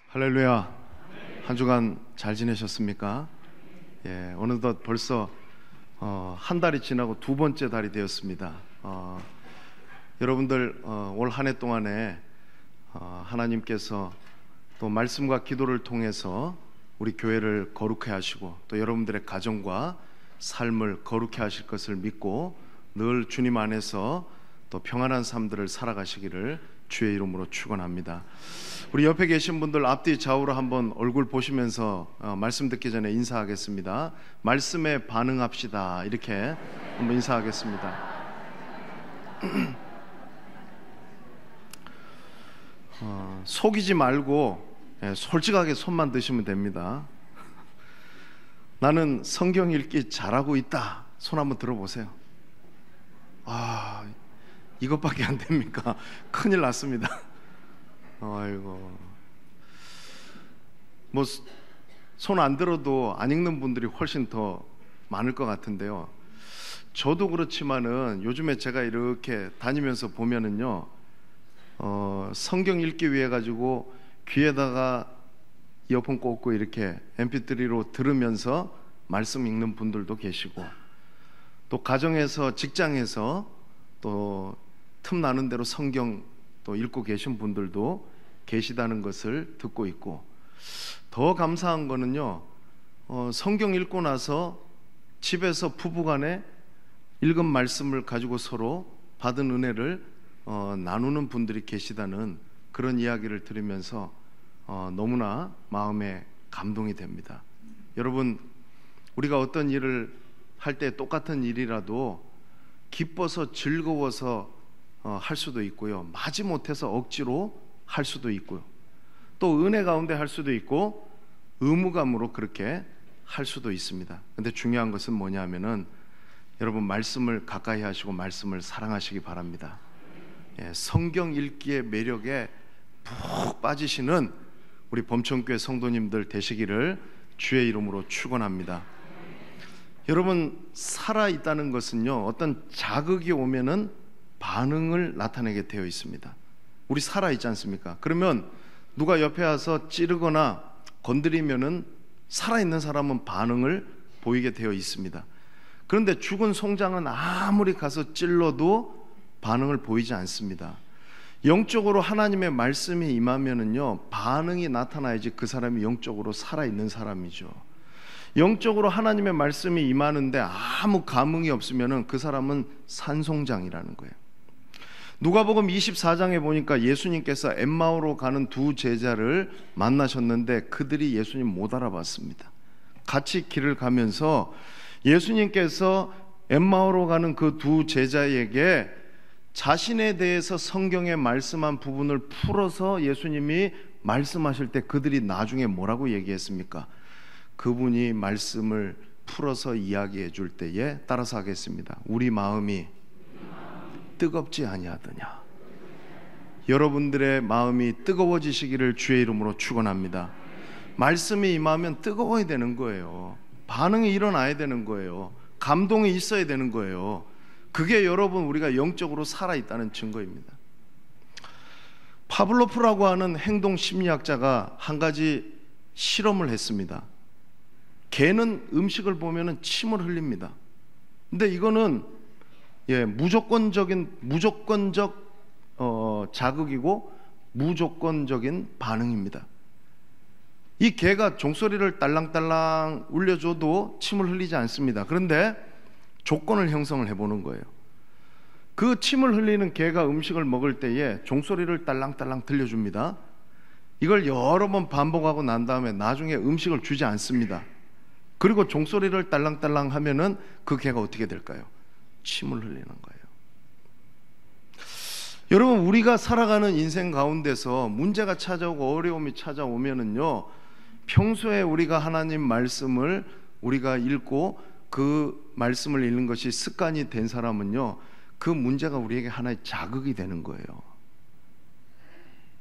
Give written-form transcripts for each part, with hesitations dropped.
할렐루야. 한 주간 잘 지내셨습니까? 어느덧 벌써 한 달이 지나고 두 번째 달이 되었습니다. 여러분들 올 한 해 동안에 하나님께서 또 말씀과 기도를 통해서 우리 교회를 거룩해 하시고 또 여러분들의 가정과 삶을 거룩해 하실 것을 믿고 늘 주님 안에서 또 평안한 삶들을 살아가시기를 주의 이름으로 축원합니다. 우리 옆에 계신 분들 앞뒤 좌우로 한번 얼굴 보시면서 말씀 듣기 전에 인사하겠습니다. 말씀에 반응합시다. 이렇게 한번 인사하겠습니다. 속이지 말고 솔직하게 손만 드시면 됩니다. 나는 성경 읽기 잘하고 있다. 손 한번 들어보세요. 이것밖에 안 됩니까? 큰일 났습니다. 아이고, 뭐 손 안 들어도 안 읽는 분들이 훨씬 더 많을 것 같은데요. 저도 그렇지만은 요즘에 제가 이렇게 다니면서 보면은요, 성경 읽기 위해 가지고 귀에다가 이어폰 꽂고 이렇게 MP3로 들으면서 말씀 읽는 분들도 계시고, 또 가정에서, 직장에서 또 틈나는 대로 성경 또 읽고 계신 분들도 계시다는 것을 듣고 있고, 더 감사한 거는요, 성경 읽고 나서 집에서 부부간에 읽은 말씀을 가지고 서로 받은 은혜를 나누는 분들이 계시다는 그런 이야기를 들으면서 너무나 마음에 감동이 됩니다. 여러분, 우리가 어떤 일을 할 때 똑같은 일이라도 기뻐서 즐거워서 할 수도 있고요, 마지못해서 억지로 할 수도 있고요, 또 은혜 가운데 할 수도 있고 의무감으로 그렇게 할 수도 있습니다. 근데 중요한 것은 뭐냐면은 여러분, 말씀을 가까이 하시고 말씀을 사랑하시기 바랍니다. 성경 읽기의 매력에 푹 빠지시는 우리 범천교회 성도님들 되시기를 주의 이름으로 축원합니다. 여러분, 살아있다는 것은요, 어떤 자극이 오면은 반응을 나타내게 되어 있습니다. 우리 살아있지 않습니까? 그러면 누가 옆에 와서 찌르거나 건드리면은 살아있는 사람은 반응을 보이게 되어 있습니다. 그런데 죽은 송장은 아무리 가서 찔러도 반응을 보이지 않습니다. 영적으로 하나님의 말씀이 임하면은요, 반응이 나타나야지 그 사람이 영적으로 살아있는 사람이죠. 영적으로 하나님의 말씀이 임하는데 아무 감흥이 없으면은 그 사람은 산송장이라는 거예요. 누가복음 24장에 보니까 예수님께서 엠마오로 가는 두 제자를 만나셨는데 그들이 예수님 못 알아봤습니다. 같이 길을 가면서 예수님께서 엠마오로 가는 그 두 제자에게 자신에 대해서 성경에 말씀한 부분을 풀어서 예수님이 말씀하실 때 그들이 나중에 뭐라고 얘기했습니까? 그분이 말씀을 풀어서 이야기해 줄 때에 따라서 하겠습니다. 우리 마음이 뜨겁지 아니하더냐. 여러분들의 마음이 뜨거워지시기를 주의 이름으로 축원합니다. 말씀이 임하면 뜨거워야 되는 거예요. 반응이 일어나야 되는 거예요. 감동이 있어야 되는 거예요. 그게 여러분, 우리가 영적으로 살아있다는 증거입니다. 파블로프라고 하는 행동 심리학자가 한 가지 실험을 했습니다. 개는 음식을 보면 침을 흘립니다. 근데 이거는 무조건적 자극이고 무조건적인 반응입니다. 이 개가 종소리를 딸랑딸랑 울려줘도 침을 흘리지 않습니다. 그런데 조건을 형성을 해보는 거예요. 그 침을 흘리는 개가 음식을 먹을 때에 종소리를 딸랑딸랑 들려줍니다. 이걸 여러 번 반복하고 난 다음에 나중에 음식을 주지 않습니다. 그리고 종소리를 딸랑딸랑 하면은 그 개가 어떻게 될까요? 침을 흘리는 거예요. 여러분, 우리가 살아가는 인생 가운데서 문제가 찾아오고 어려움이 찾아오면은요, 평소에 우리가 하나님 말씀을 우리가 읽고 그 말씀을 읽는 것이 습관이 된 사람은요, 그 문제가 우리에게 하나의 자극이 되는 거예요.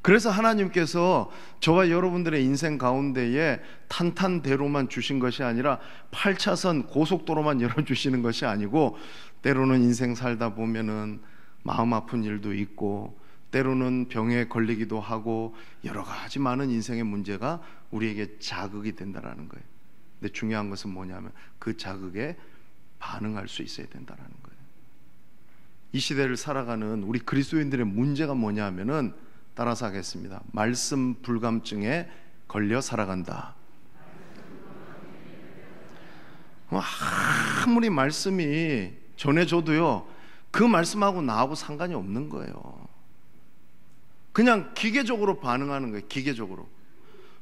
그래서 하나님께서 저와 여러분들의 인생 가운데에 탄탄대로만 주신 것이 아니라 8차선 고속도로만 열어주시는 것이 아니고, 때로는 인생 살다 보면은 마음 아픈 일도 있고, 때로는 병에 걸리기도 하고 여러 가지 많은 인생의 문제가 우리에게 자극이 된다라는 거예요. 근데 중요한 것은 뭐냐면 그 자극에 반응할 수 있어야 된다라는 거예요. 이 시대를 살아가는 우리 그리스도인들의 문제가 뭐냐면은, 따라서 하겠습니다. 말씀 불감증에 걸려 살아간다. 아무리 말씀이 전해줘도요, 그 말씀하고 나하고 상관이 없는 거예요. 그냥 기계적으로 반응하는 거예요. 기계적으로.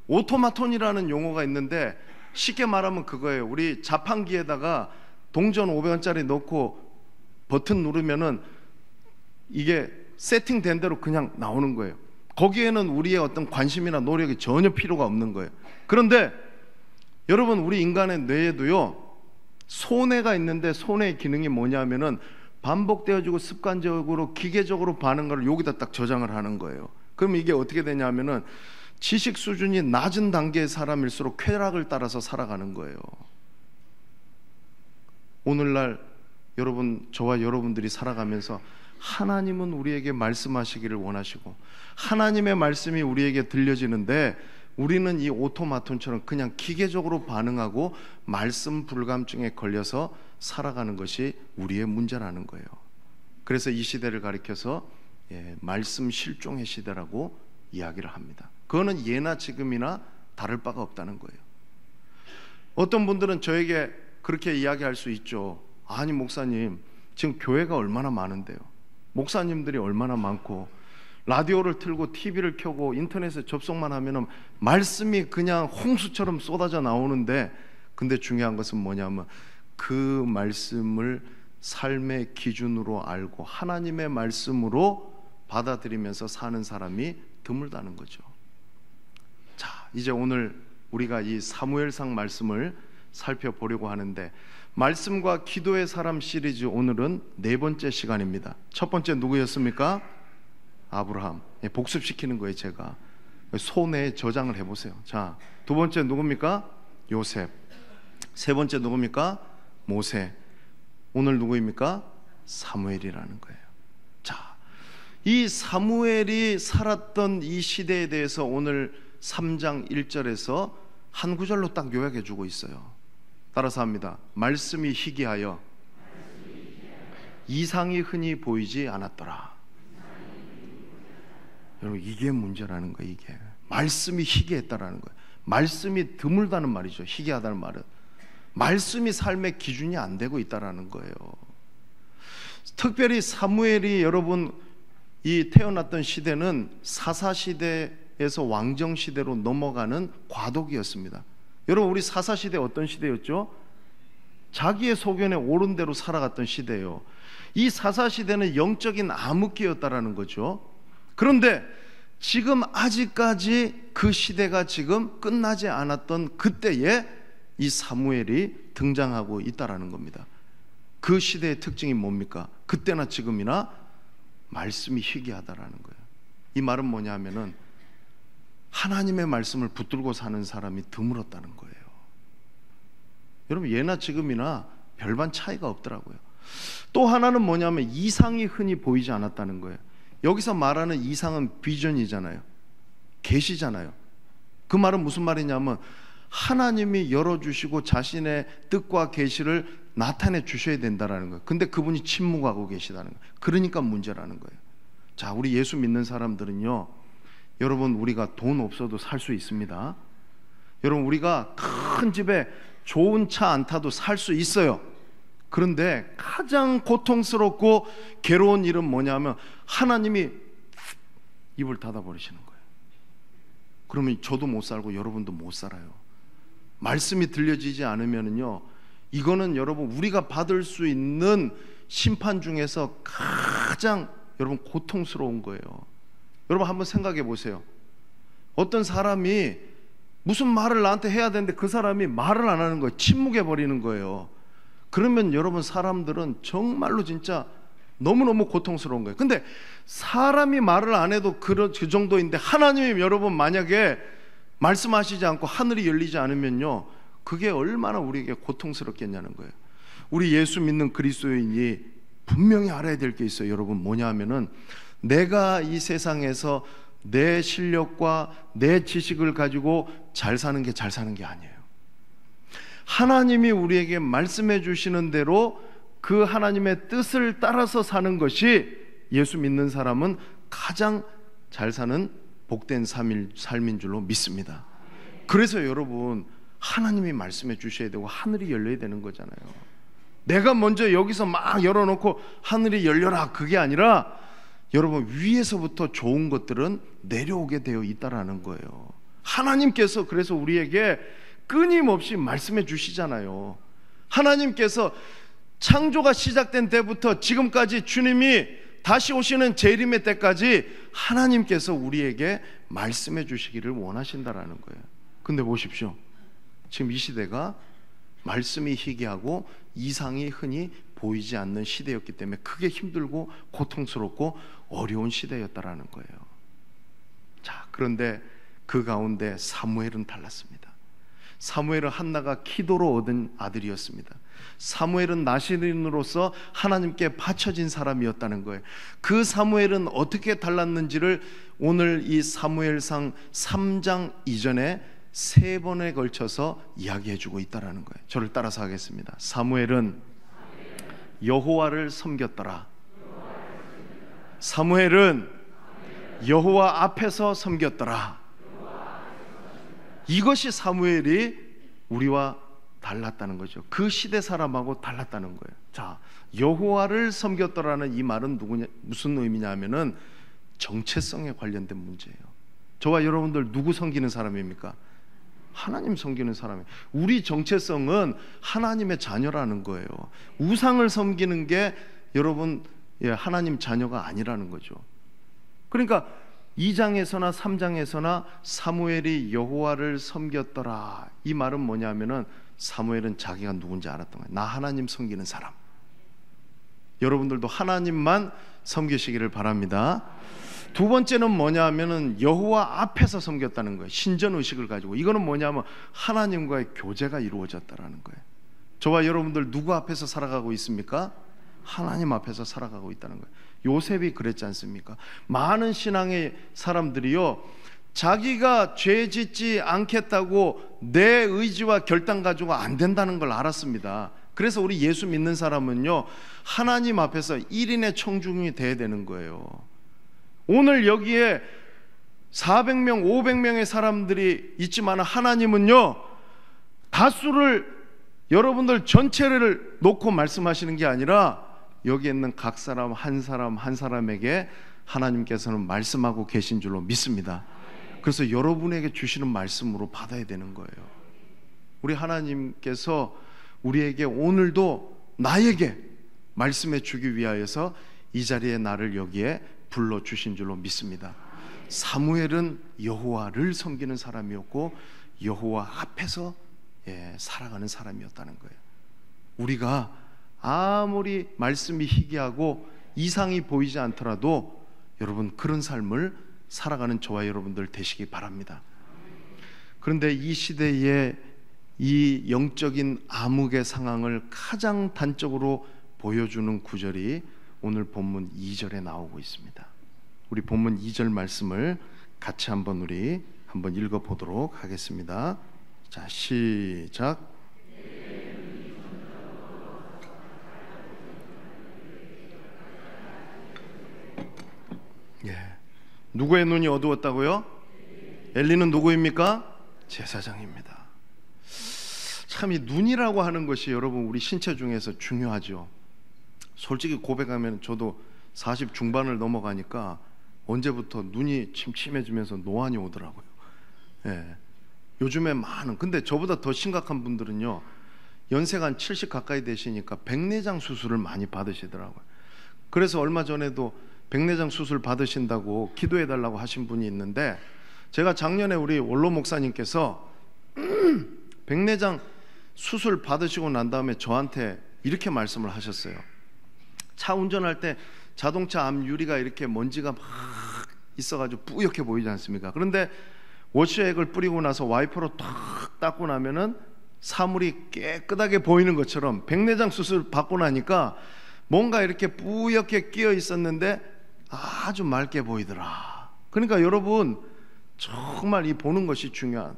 오토마톤이라는 용어가 있는데 쉽게 말하면 그거예요. 우리 자판기에다가 동전 500원짜리 넣고 버튼 누르면은 이게 세팅된 대로 그냥 나오는 거예요. 거기에는 우리의 어떤 관심이나 노력이 전혀 필요가 없는 거예요. 그런데 여러분, 우리 인간의 뇌에도요, 손해가 있는데 손해의 기능이 뭐냐면은 반복되어지고 습관적으로 기계적으로 반응을 여기다 딱 저장을 하는 거예요. 그럼 이게 어떻게 되냐면은 지식 수준이 낮은 단계의 사람일수록 쾌락을 따라서 살아가는 거예요. 오늘날 여러분, 저와 여러분들이 살아가면서 하나님은 우리에게 말씀하시기를 원하시고 하나님의 말씀이 우리에게 들려지는데 우리는 이 오토마톤처럼 그냥 기계적으로 반응하고 말씀 불감증에 걸려서 살아가는 것이 우리의 문제라는 거예요. 그래서 이 시대를 가리켜서 말씀 실종의 시대라고 이야기를 합니다. 그거는 예나 지금이나 다를 바가 없다는 거예요. 어떤 분들은 저에게 그렇게 이야기할 수 있죠. 아니 목사님, 지금 교회가 얼마나 많은데요, 목사님들이 얼마나 많고 라디오를 틀고 TV를 켜고 인터넷에 접속만 하면은 말씀이 그냥 홍수처럼 쏟아져 나오는데, 근데 중요한 것은 뭐냐면 그 말씀을 삶의 기준으로 알고 하나님의 말씀으로 받아들이면서 사는 사람이 드물다는 거죠. 자, 이제 오늘 우리가 이 사무엘상 말씀을 살펴보려고 하는데, 말씀과 기도의 사람 시리즈 오늘은 네 번째 시간입니다. 첫 번째 누구였습니까? 아브라함. 복습시키는 거예요. 제가 손에 저장을 해보세요. 자, 두 번째 누굽니까? 요셉. 세 번째 누굽니까? 모세. 오늘 누구입니까? 사무엘이라는 거예요. 자, 이 사무엘이 살았던 이 시대에 대해서 오늘 3장 1절에서 한 구절로 딱 요약해 주고 있어요. 따라서 합니다. 말씀이 희귀하여 이상이 흔히 보이지 않았더라. 여러분, 이게 문제라는 거예요. 이게 말씀이 희귀했다라는 거예요. 말씀이 드물다는 말이죠. 희귀하다는 말은 말씀이 삶의 기준이 안 되고 있다라는 거예요. 특별히 사무엘이 여러분 이 태어났던 시대는 사사시대에서 왕정시대로 넘어가는 과도기였습니다. 여러분, 우리 사사시대 어떤 시대였죠? 자기의 소견에 옳은 대로 살아갔던 시대예요. 이 사사시대는 영적인 암흑기였다라는 거죠. 그런데 지금 아직까지 그 시대가 지금 끝나지 않았던 그때에 이 사무엘이 등장하고 있다라는 겁니다. 그 시대의 특징이 뭡니까? 그때나 지금이나 말씀이 희귀하다라는 거예요. 이 말은 뭐냐면은 하나님의 말씀을 붙들고 사는 사람이 드물었다는 거예요. 여러분, 예나 지금이나 별반 차이가 없더라고요. 또 하나는 뭐냐면 이상이 흔히 보이지 않았다는 거예요. 여기서 말하는 이상은 비전이잖아요. 계시잖아요. 그 말은 무슨 말이냐면 하나님이 열어주시고 자신의 뜻과 계시를 나타내 주셔야 된다라는 거예요. 근데 그분이 침묵하고 계시다는 거예요. 그러니까 문제라는 거예요. 자, 우리 예수 믿는 사람들은요, 여러분, 우리가 돈 없어도 살 수 있습니다. 여러분, 우리가 큰 집에 좋은 차 안 타도 살 수 있어요. 그런데 가장 고통스럽고 괴로운 일은 뭐냐면 하나님이 입을 닫아버리시는 거예요. 그러면 저도 못 살고 여러분도 못 살아요. 말씀이 들려지지 않으면요, 이거는 여러분 우리가 받을 수 있는 심판 중에서 가장 여러분 고통스러운 거예요. 여러분 한번 생각해 보세요. 어떤 사람이 무슨 말을 나한테 해야 되는데 그 사람이 말을 안 하는 거예요. 침묵해 버리는 거예요. 그러면 여러분 사람들은 정말로 진짜 너무너무 고통스러운 거예요. 근데 사람이 말을 안 해도 그 정도인데 하나님이 여러분 만약에 말씀하시지 않고 하늘이 열리지 않으면요, 그게 얼마나 우리에게 고통스럽겠냐는 거예요. 우리 예수 믿는 그리스도인이 분명히 알아야 될 게 있어요. 여러분, 뭐냐 하면은 내가 이 세상에서 내 실력과 내 지식을 가지고 잘 사는 게 아니에요. 하나님이 우리에게 말씀해 주시는 대로 그 하나님의 뜻을 따라서 사는 것이 예수 믿는 사람은 가장 잘 사는 복된 삶인 줄로 믿습니다. 그래서 여러분, 하나님이 말씀해 주셔야 되고 하늘이 열려야 되는 거잖아요. 내가 먼저 여기서 막 열어놓고 하늘이 열려라, 그게 아니라 여러분, 위에서부터 좋은 것들은 내려오게 되어 있다라는 거예요. 하나님께서 그래서 우리에게 끊임없이 말씀해 주시잖아요. 하나님께서 창조가 시작된 때부터 지금까지 주님이 다시 오시는 재림의 때까지 하나님께서 우리에게 말씀해 주시기를 원하신다라는 거예요. 근데 보십시오, 지금 이 시대가 말씀이 희귀하고 이상이 흔히 보이지 않는 시대였기 때문에 크게 힘들고 고통스럽고 어려운 시대였다라는 거예요. 자, 그런데 그 가운데 사무엘은 달랐습니다. 사무엘은 한나가 기도로 얻은 아들이었습니다. 사무엘은 나시린으로서 하나님께 바쳐진 사람이었다는 거예요. 그 사무엘은 어떻게 달랐는지를 오늘 이 사무엘상 3장 이전에 3번에 걸쳐서 이야기해주고 있다는 거예요. 저를 따라서 하겠습니다. 사무엘은 여호와를 섬겼더라. 사무엘은 여호와 앞에서 섬겼더라. 이것이 사무엘이 우리와 달랐다는 거죠. 그 시대 사람하고 달랐다는 거예요. 자, 여호와를 섬겼더라는 이 말은 무슨 의미냐 하면은 정체성에 관련된 문제예요. 저와 여러분들 누구 섬기는 사람입니까? 하나님 섬기는 사람이에요. 우리 정체성은 하나님의 자녀라는 거예요. 우상을 섬기는 게 여러분, 하나님 자녀가 아니라는 거죠. 그러니까 2장에서나 3장에서나 사무엘이 여호와를 섬겼더라, 이 말은 뭐냐면은 사무엘은 자기가 누군지 알았던 거예요. 나 하나님 섬기는 사람. 여러분들도 하나님만 섬기시기를 바랍니다. 두 번째는 뭐냐 하면은 여호와 앞에서 섬겼다는 거예요. 신전의식을 가지고. 이거는 뭐냐면 하나님과의 교제가 이루어졌다라는 거예요. 저와 여러분들 누구 앞에서 살아가고 있습니까? 하나님 앞에서 살아가고 있다는 거예요. 요셉이 그랬지 않습니까? 많은 신앙의 사람들이요, 자기가 죄 짓지 않겠다고 내 의지와 결단 가지고 안 된다는 걸 알았습니다. 그래서 우리 예수 믿는 사람은요, 하나님 앞에서 1인의 청중이 돼야 되는 거예요. 오늘 여기에 400명, 500명의 사람들이 있지만 하나님은요, 다수를, 여러분들 전체를 놓고 말씀하시는 게 아니라 여기 있는 각 사람 한 사람에게 하나님께서는 말씀하고 계신 줄로 믿습니다. 그래서 여러분에게 주시는 말씀으로 받아야 되는 거예요. 우리 하나님께서 우리에게 오늘도 나에게 말씀해 주기 위하여서 이 자리에 나를 여기에 불러주신 줄로 믿습니다. 사무엘은 여호와를 섬기는 사람이었고 여호와 앞에서 살아가는 사람이었다는 거예요. 우리가 아무리 말씀이 희귀하고 이상이 보이지 않더라도 여러분, 그런 삶을 살아가는 저와 여러분들 되시기 바랍니다. 그런데 이 시대의 이 영적인 암흑의 상황을 가장 단적으로 보여주는 구절이 오늘 본문 2절에 나오고 있습니다. 우리 본문 2절 말씀을 같이 한번 읽어보도록 하겠습니다. 자, 시작. 누구의 눈이 어두웠다고요? 엘리는 누구입니까? 제사장입니다. 참, 이 눈이라고 하는 것이 여러분 우리 신체 중에서 중요하죠. 솔직히 고백하면 저도 40 중반을 넘어가니까 언제부터 눈이 침침해지면서 노안이 오더라고요. 요즘에 근데 저보다 더 심각한 분들은요, 연세가 한 70 가까이 되시니까 백내장 수술을 많이 받으시더라고요. 그래서 얼마 전에도 백내장 수술 받으신다고 기도해달라고 하신 분이 있는데, 제가 작년에 우리 원로 목사님께서 백내장 수술 받으시고 난 다음에 저한테 이렇게 말씀을 하셨어요. 차 운전할 때 자동차 앞 유리가 이렇게 먼지가 막 있어가지고 뿌옇게 보이지 않습니까? 그런데 워시액을 뿌리고 나서 와이퍼로 탁 닦고 나면은 사물이 깨끗하게 보이는 것처럼 백내장 수술 받고 나니까 뭔가 이렇게 뿌옇게 끼어 있었는데 아주 맑게 보이더라. 그러니까 여러분 정말 이 보는 것이 중요한.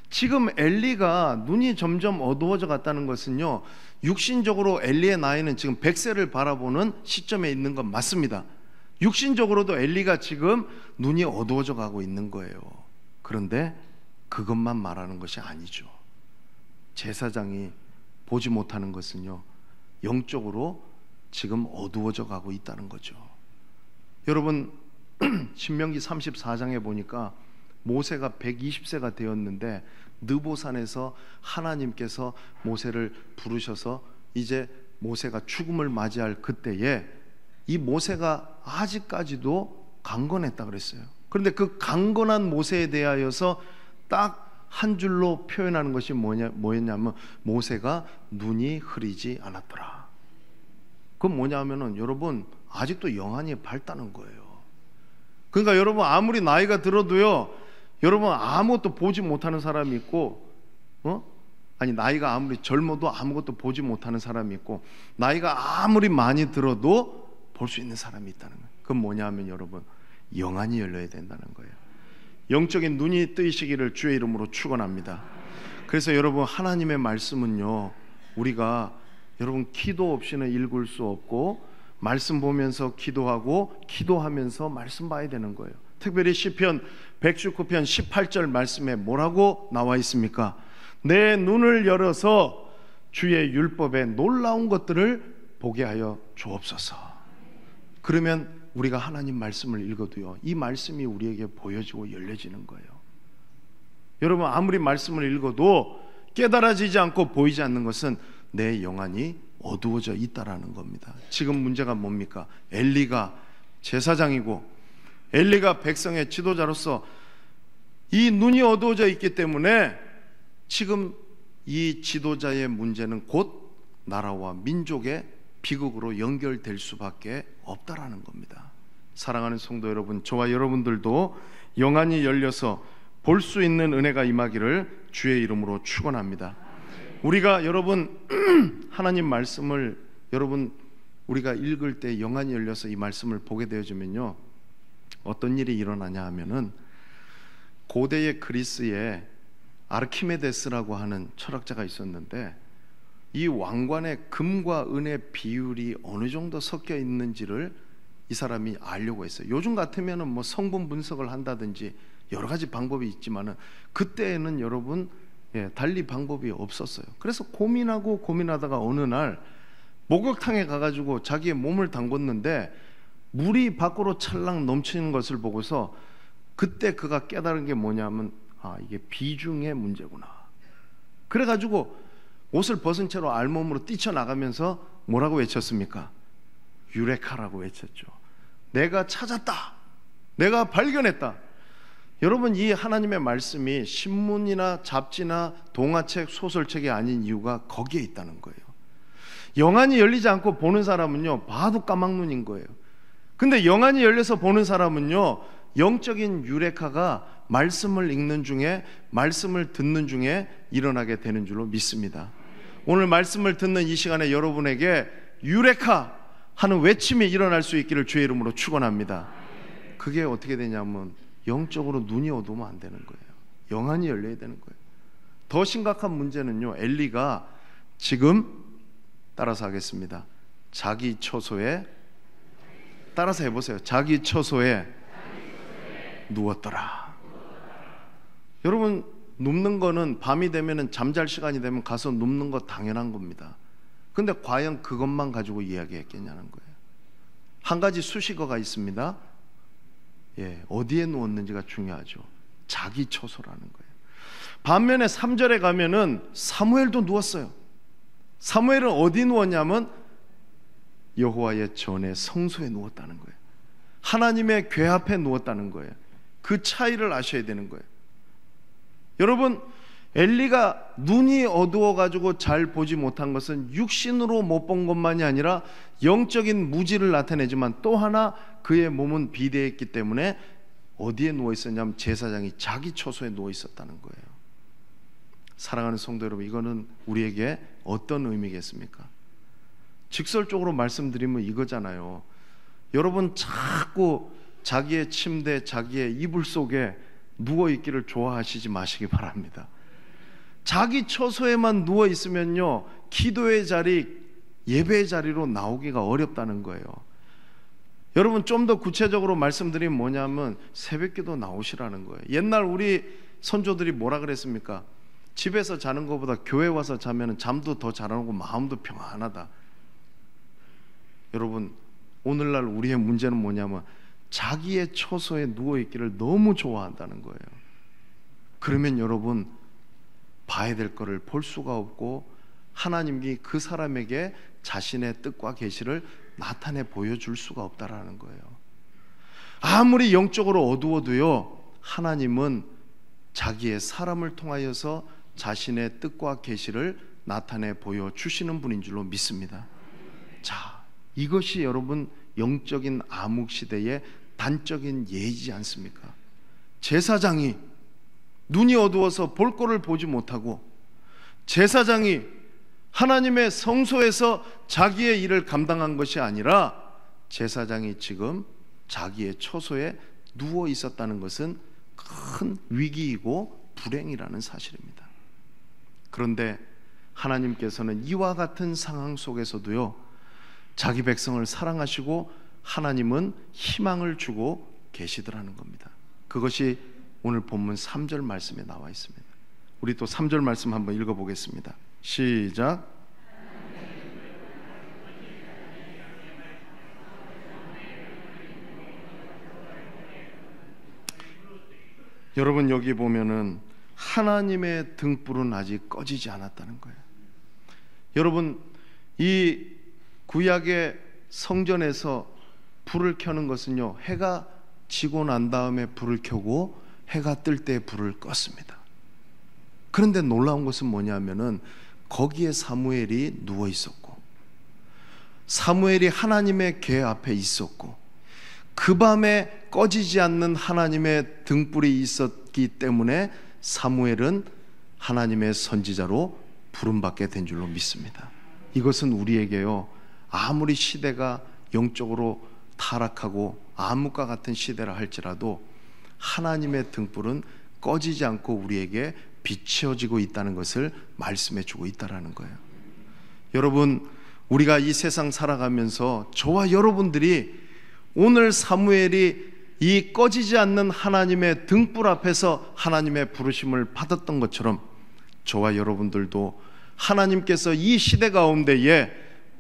지금 엘리가 눈이 점점 어두워져 갔다는 것은요, 육신적으로 엘리의 나이는 지금 100세를 바라보는 시점에 있는 건 맞습니다. 육신적으로도 엘리가 지금 눈이 어두워져 가고 있는 거예요. 그런데 그것만 말하는 것이 아니죠. 제사장이 보지 못하는 것은요, 영적으로 지금 어두워져 가고 있다는 거죠. 여러분 신명기 34장에 보니까 모세가 120세가 되었는데 느보산에서 하나님께서 모세를 부르셔서 이제 모세가 죽음을 맞이할 그때에 이 모세가 아직까지도 강건했다 그랬어요. 그런데 그 강건한 모세에 대하여서 딱 한 줄로 표현하는 것이 뭐였냐면 모세가 눈이 흐리지 않았더라. 그건 뭐냐면은 여러분 아직도 영안이 밝다는 거예요. 그러니까 여러분 아무리 나이가 들어도요, 여러분 아무것도 보지 못하는 사람이 있고, 나이가 아무리 젊어도 아무것도 보지 못하는 사람이 있고, 나이가 아무리 많이 들어도 볼 수 있는 사람이 있다는 거예요. 그건 뭐냐면 여러분 영안이 열려야 된다는 거예요. 영적인 눈이 뜨이시기를 주의 이름으로 축원합니다. 그래서 여러분 하나님의 말씀은요, 우리가 여러분 기도 없이는 읽을 수 없고, 말씀 보면서 기도하고 기도하면서 말씀 봐야 되는 거예요. 특별히 시편 119편 18절 말씀에 뭐라고 나와 있습니까? 내 눈을 열어서 주의 율법에 놀라운 것들을 보게 하여 주옵소서. 그러면 우리가 하나님 말씀을 읽어도요, 이 말씀이 우리에게 보여지고 열려지는 거예요. 여러분 아무리 말씀을 읽어도 깨달아지지 않고 보이지 않는 것은 내 영안이 어두워져 있다라는 겁니다. 지금 문제가 뭡니까? 엘리가 제사장이고 엘리가 백성의 지도자로서 이 눈이 어두워져 있기 때문에 지금 이 지도자의 문제는 곧 나라와 민족의 비극으로 연결될 수밖에 없다라는 겁니다. 사랑하는 성도 여러분, 저와 여러분들도 영안이 열려서 볼 수 있는 은혜가 임하기를 주의 이름으로 축원합니다. 우리가 여러분 하나님 말씀을 여러분 우리가 읽을 때 영안이 열려서 이 말씀을 보게 되어지면요, 어떤 일이 일어나냐 하면은 고대의 그리스에 아르키메데스라고 하는 철학자가 있었는데 이 왕관에 금과 은의 비율이 어느 정도 섞여 있는지를 이 사람이 알려고 했어요. 요즘 같으면은 뭐 성분 분석을 한다든지 여러 가지 방법이 있지만은 그때에는 여러분 달리 방법이 없었어요. 그래서 고민하다가 어느 날 목욕탕에 가가지고 자기의 몸을 담궜는데 물이 밖으로 찰랑 넘치는 것을 보고서 그때 그가 깨달은 게 뭐냐면 이게 비중의 문제구나. 그래가지고 옷을 벗은 채로 알몸으로 뛰쳐나가면서 뭐라고 외쳤습니까? 유레카라고 외쳤죠. 내가 찾았다. 내가 발견했다. 여러분 이 하나님의 말씀이 신문이나 잡지나 동화책, 소설책이 아닌 이유가 거기에 있다는 거예요. 영안이 열리지 않고 보는 사람은요, 봐도 까막눈인 거예요. 근데 영안이 열려서 보는 사람은요, 영적인 유레카가 말씀을 읽는 중에, 말씀을 듣는 중에 일어나게 되는 줄로 믿습니다. 오늘 말씀을 듣는 이 시간에 여러분에게 유레카 하는 외침이 일어날 수 있기를 주의 이름으로 축원합니다. 그게 어떻게 되냐면 영적으로 눈이 어두우면 안 되는 거예요. 영안이 열려야 되는 거예요. 더 심각한 문제는요, 엘리가 지금 따라서 하겠습니다. 자기 처소에, 따라서 해보세요. 자기 처소에 누웠더라. 여러분 눕는 거는 밤이 되면은 잠잘 시간이 되면 가서 눕는 거 당연한 겁니다. 근데 과연 그것만 가지고 이야기했겠냐는 거예요. 한 가지 수식어가 있습니다. 어디에 누웠는지가 중요하죠. 자기 처소라는 거예요. 반면에 3절에 가면은 사무엘도 누웠어요. 사무엘은 어디 누웠냐면 여호와의 전에 성소에 누웠다는 거예요. 하나님의 궤 앞에 누웠다는 거예요. 그 차이를 아셔야 되는 거예요. 여러분 엘리가 눈이 어두워가지고 잘 보지 못한 것은 육신으로 못 본 것만이 아니라 영적인 무지를 나타내지만 또 하나 그의 몸은 비대했기 때문에 어디에 누워 있었냐면 제사장이 자기 처소에 누워 있었다는 거예요. 사랑하는 성도 여러분, 이거는 우리에게 어떤 의미겠습니까? 직설적으로 말씀드리면 이거잖아요. 여러분 자꾸 자기의 침대, 자기의 이불 속에 누워있기를 좋아하시지 마시기 바랍니다. 자기 처소에만 누워있으면요, 기도의 자리, 예배의 자리로 나오기가 어렵다는 거예요. 여러분, 좀 더 구체적으로 말씀드리면 뭐냐면 새벽기도 나오시라는 거예요. 옛날 우리 선조들이 뭐라 그랬습니까? 집에서 자는 것보다 교회 와서 자면 잠도 더 잘 오고 마음도 평안하다. 여러분, 오늘날 우리의 문제는 뭐냐면 자기의 처소에 누워있기를 너무 좋아한다는 거예요. 그러면 여러분, 봐야 될 거를 볼 수가 없고 하나님이 그 사람에게 자신의 뜻과 계시를 나타내 보여줄 수가 없다라는 거예요. 아무리 영적으로 어두워도요, 하나님은 자기의 사람을 통하여서 자신의 뜻과 계시를 나타내 보여주시는 분인 줄로 믿습니다. 자, 이것이 여러분 영적인 암흑시대의 단적인 예이지 않습니까? 제사장이 눈이 어두워서 볼 거를 보지 못하고, 제사장이 하나님의 성소에서 자기의 일을 감당한 것이 아니라 제사장이 지금 자기의 처소에 누워 있었다는 것은 큰 위기이고 불행이라는 사실입니다. 그런데 하나님께서는 이와 같은 상황 속에서도요, 자기 백성을 사랑하시고 하나님은 희망을 주고 계시더라는 겁니다. 그것이 오늘 본문 3절 말씀에 나와 있습니다. 우리 또 3절 말씀 한번 읽어보겠습니다. 시작. 여러분, 여기 보면은 하나님의 등불은 아직 꺼지지 않았다는 거예요. 여러분, 이 구약의 성전에서 불을 켜는 것은요, 해가 지고 난 다음에 불을 켜고 해가 뜰 때 불을 껐습니다. 그런데 놀라운 것은 뭐냐면은 거기에 사무엘이 누워 있었고, 사무엘이 하나님의 궤 앞에 있었고, 그 밤에 꺼지지 않는 하나님의 등불이 있었기 때문에 사무엘은 하나님의 선지자로 부름받게 된 줄로 믿습니다. 이것은 우리에게요, 아무리 시대가 영적으로 타락하고 암흑과 같은 시대라 할지라도 하나님의 등불은 꺼지지 않고 우리에게 비춰지고 있다는 것을 말씀해 주고 있다는 거예요. 여러분, 우리가 이 세상 살아가면서 저와 여러분들이 오늘 사무엘이 이 꺼지지 않는 하나님의 등불 앞에서 하나님의 부르심을 받았던 것처럼 저와 여러분들도 하나님께서 이 시대 가운데에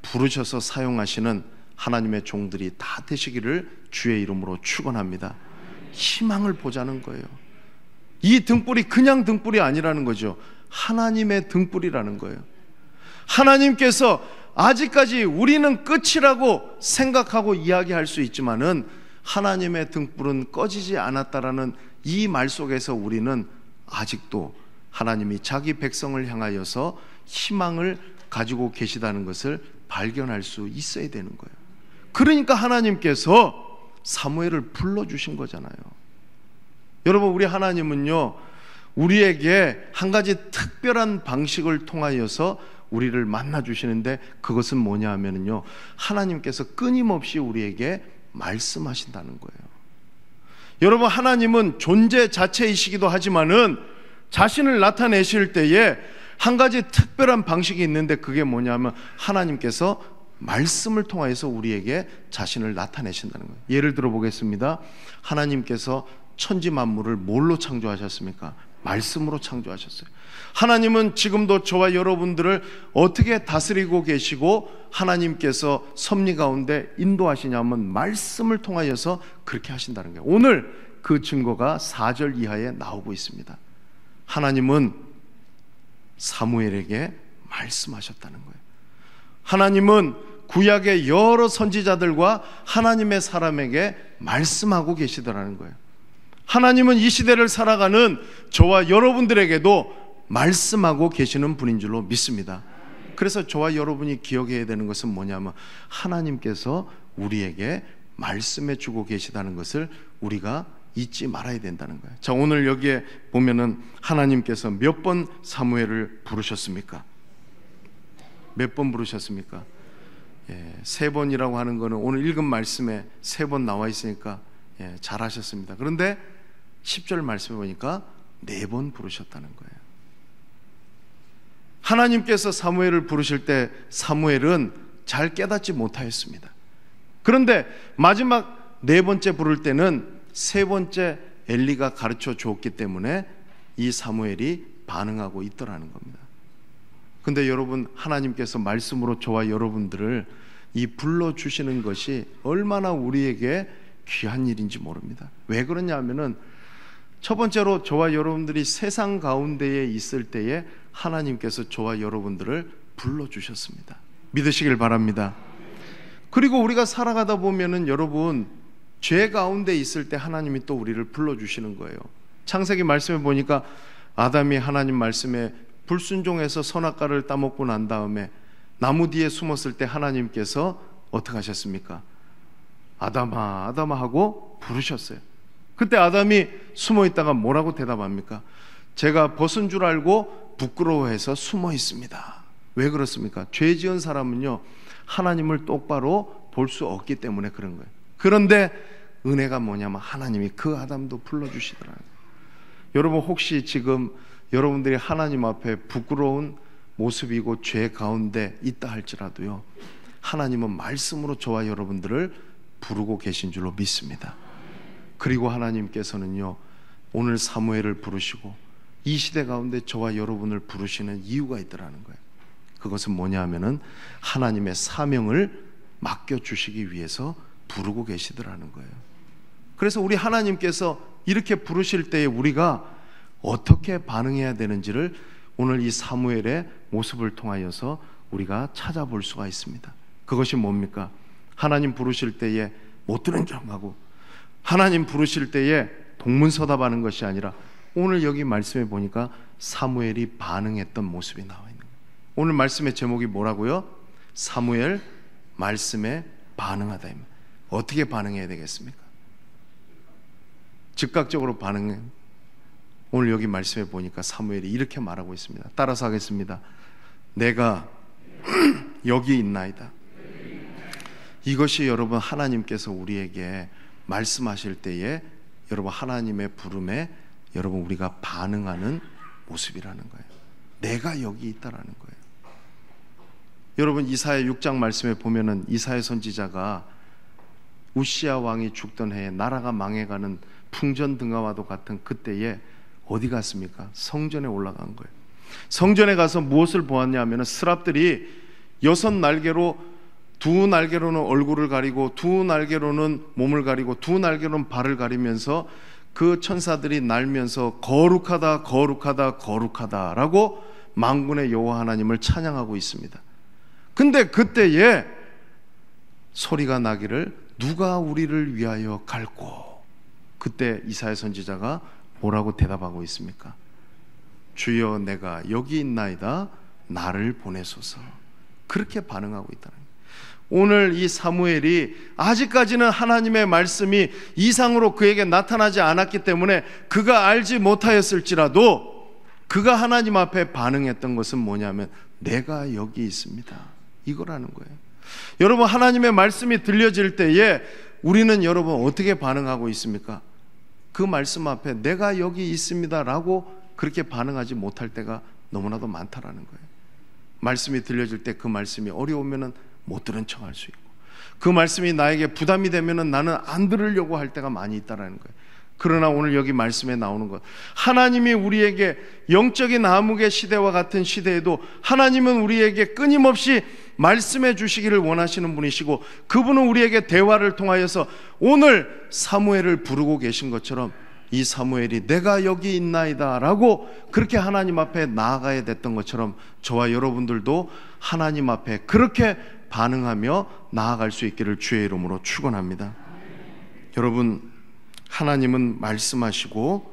부르셔서 사용하시는 하나님의 종들이 다 되시기를 주의 이름으로 축원합니다. 희망을 보자는 거예요. 이 등불이 그냥 등불이 아니라는 거죠. 하나님의 등불이라는 거예요. 하나님께서 아직까지 우리는 끝이라고 생각하고 이야기할 수 있지만은 하나님의 등불은 꺼지지 않았다라는 이 말 속에서 우리는 아직도 하나님이 자기 백성을 향하여서 희망을 가지고 계시다는 것을 발견할 수 있어야 되는 거예요. 그러니까 하나님께서 사무엘을 불러주신 거잖아요. 여러분, 우리 하나님은요, 우리에게 한 가지 특별한 방식을 통하여서 우리를 만나주시는데, 그것은 뭐냐 하면요, 하나님께서 끊임없이 우리에게 말씀하신다는 거예요. 여러분, 하나님은 존재 자체이시기도 하지만은 자신을 나타내실 때에 한 가지 특별한 방식이 있는데, 그게 뭐냐면 하나님께서 말씀을 통하여서 우리에게 자신을 나타내신다는 거예요. 예를 들어 보겠습니다. 하나님께서 천지 만물을 뭘로 창조하셨습니까? 말씀으로 창조하셨어요. 하나님은 지금도 저와 여러분들을 어떻게 다스리고 계시고 하나님께서 섭리 가운데 인도하시냐면 말씀을 통하여서 그렇게 하신다는 거예요. 오늘 그 증거가 4절 이하에 나오고 있습니다. 하나님은 사무엘에게 말씀하셨다는 거예요. 하나님은 구약의 여러 선지자들과 하나님의 사람에게 말씀하고 계시더라는 거예요. 하나님은 이 시대를 살아가는 저와 여러분들에게도 말씀하고 계시는 분인 줄로 믿습니다. 그래서 저와 여러분이 기억해야 되는 것은 뭐냐면 하나님께서 우리에게 말씀해 주고 계시다는 것을 우리가 잊지 말아야 된다는 거예요. 자, 오늘 여기에 보면은 하나님께서 몇 번 사무엘을 부르셨습니까? 몇 번 부르셨습니까? 세 번이라고 하는 거는 오늘 읽은 말씀에 세 번 나와 있으니까 잘하셨습니다. 그런데 10절 말씀에 보니까 4번 부르셨다는 거예요. 하나님께서 사무엘을 부르실 때 사무엘은 잘 깨닫지 못하였습니다. 그런데 마지막 4번째 부를 때는 3번째 엘리가 가르쳐 주었기 때문에 이 사무엘이 반응하고 있더라는 겁니다. 근데 여러분, 하나님께서 말씀으로 저와 여러분들을 이 불러주시는 것이 얼마나 우리에게 귀한 일인지 모릅니다. 왜 그러냐 하면은 첫 번째로 저와 여러분들이 세상 가운데에 있을 때에 하나님께서 저와 여러분들을 불러주셨습니다. 믿으시길 바랍니다. 그리고 우리가 살아가다 보면은 여러분, 죄 가운데 있을 때 하나님이 또 우리를 불러주시는 거예요. 창세기 말씀에 보니까 아담이 하나님 말씀에 불순종해서 선악과를 따먹고 난 다음에 나무 뒤에 숨었을 때 하나님께서 어떻게 하셨습니까? 아담아, 아담아 하고 부르셨어요. 그때 아담이 숨어 있다가 뭐라고 대답합니까? 제가 벗은 줄 알고 부끄러워해서 숨어 있습니다. 왜 그렇습니까? 죄 지은 사람은요, 하나님을 똑바로 볼 수 없기 때문에 그런 거예요. 그런데 은혜가 뭐냐면 하나님이 그 아담도 불러주시더라고요. 여러분, 혹시 지금 여러분들이 하나님 앞에 부끄러운 모습이고 죄 가운데 있다 할지라도요, 하나님은 말씀으로 저와 여러분들을 부르고 계신 줄로 믿습니다. 그리고 하나님께서는요, 오늘 사무엘을 부르시고 이 시대 가운데 저와 여러분을 부르시는 이유가 있더라는 거예요. 그것은 뭐냐 하면은 하나님의 사명을 맡겨주시기 위해서 부르고 계시더라는 거예요. 그래서 우리 하나님께서 이렇게 부르실 때에 우리가 어떻게 반응해야 되는지를 오늘 이 사무엘의 모습을 통하여서 우리가 찾아볼 수가 있습니다. 그것이 뭡니까? 하나님 부르실 때에 못 들은 척하고 하나님 부르실 때에 동문서답하는 것이 아니라 오늘 여기 말씀에 보니까 사무엘이 반응했던 모습이 나와 있는 거예요. 오늘 말씀의 제목이 뭐라고요? 사무엘 말씀에 반응하다. 어떻게 반응해야 되겠습니까? 즉각적으로 반응해. 오늘 여기 말씀에 보니까 사무엘이 이렇게 말하고 있습니다. 따라서 하겠습니다. 내가 여기 있나이다. 이것이 여러분, 하나님께서 우리에게 말씀하실 때에 여러분, 하나님의 부름에 여러분, 우리가 반응하는 모습이라는 거예요. 내가 여기 있다라는 거예요. 여러분, 이사야 6장 말씀에 보면은 이사야 선지자가 우시야 왕이 죽던 해에 나라가 망해가는 풍전등화와도 같은 그때에 어디 갔습니까? 성전에 올라간 거예요. 성전에 가서 무엇을 보았냐 하면 스랍들이 6날개로, 2날개로는 얼굴을 가리고 2날개로는 몸을 가리고 2날개로는 발을 가리면서 그 천사들이 날면서 거룩하다 거룩하다 거룩하다라고 만군의 여호와 하나님을 찬양하고 있습니다. 근데 그때에 소리가 나기를 누가 우리를 위하여 갈고, 그때 이사야 선지자가 뭐라고 대답하고 있습니까? 주여 내가 여기 있나이다, 나를 보내소서. 그렇게 반응하고 있다는 거예요. 오늘 이 사무엘이 아직까지는 하나님의 말씀이 이상으로 그에게 나타나지 않았기 때문에 그가 알지 못하였을지라도 그가 하나님 앞에 반응했던 것은 뭐냐면 내가 여기 있습니다, 이거라는 거예요. 여러분, 하나님의 말씀이 들려질 때에 우리는 여러분 어떻게 반응하고 있습니까? 그 말씀 앞에 내가 여기 있습니다 라고 그렇게 반응하지 못할 때가 너무나도 많다라는 거예요. 말씀이 들려질 때 그 말씀이 어려우면은 못 들은 척할 수 있고, 그 말씀이 나에게 부담이 되면은 나는 안 들으려고 할 때가 많이 있다라는 거예요. 그러나 오늘 여기 말씀에 나오는 것, 하나님이 우리에게 영적인 암흑의 시대와 같은 시대에도 하나님은 우리에게 끊임없이 말씀해 주시기를 원하시는 분이시고, 그분은 우리에게 대화를 통하여서 오늘 사무엘을 부르고 계신 것처럼 이 사무엘이 내가 여기 있나이다 라고 그렇게 하나님 앞에 나아가야 됐던 것처럼 저와 여러분들도 하나님 앞에 그렇게 반응하며 나아갈 수 있기를 주의 이름으로 축원합니다. 여러분, 하나님은 말씀하시고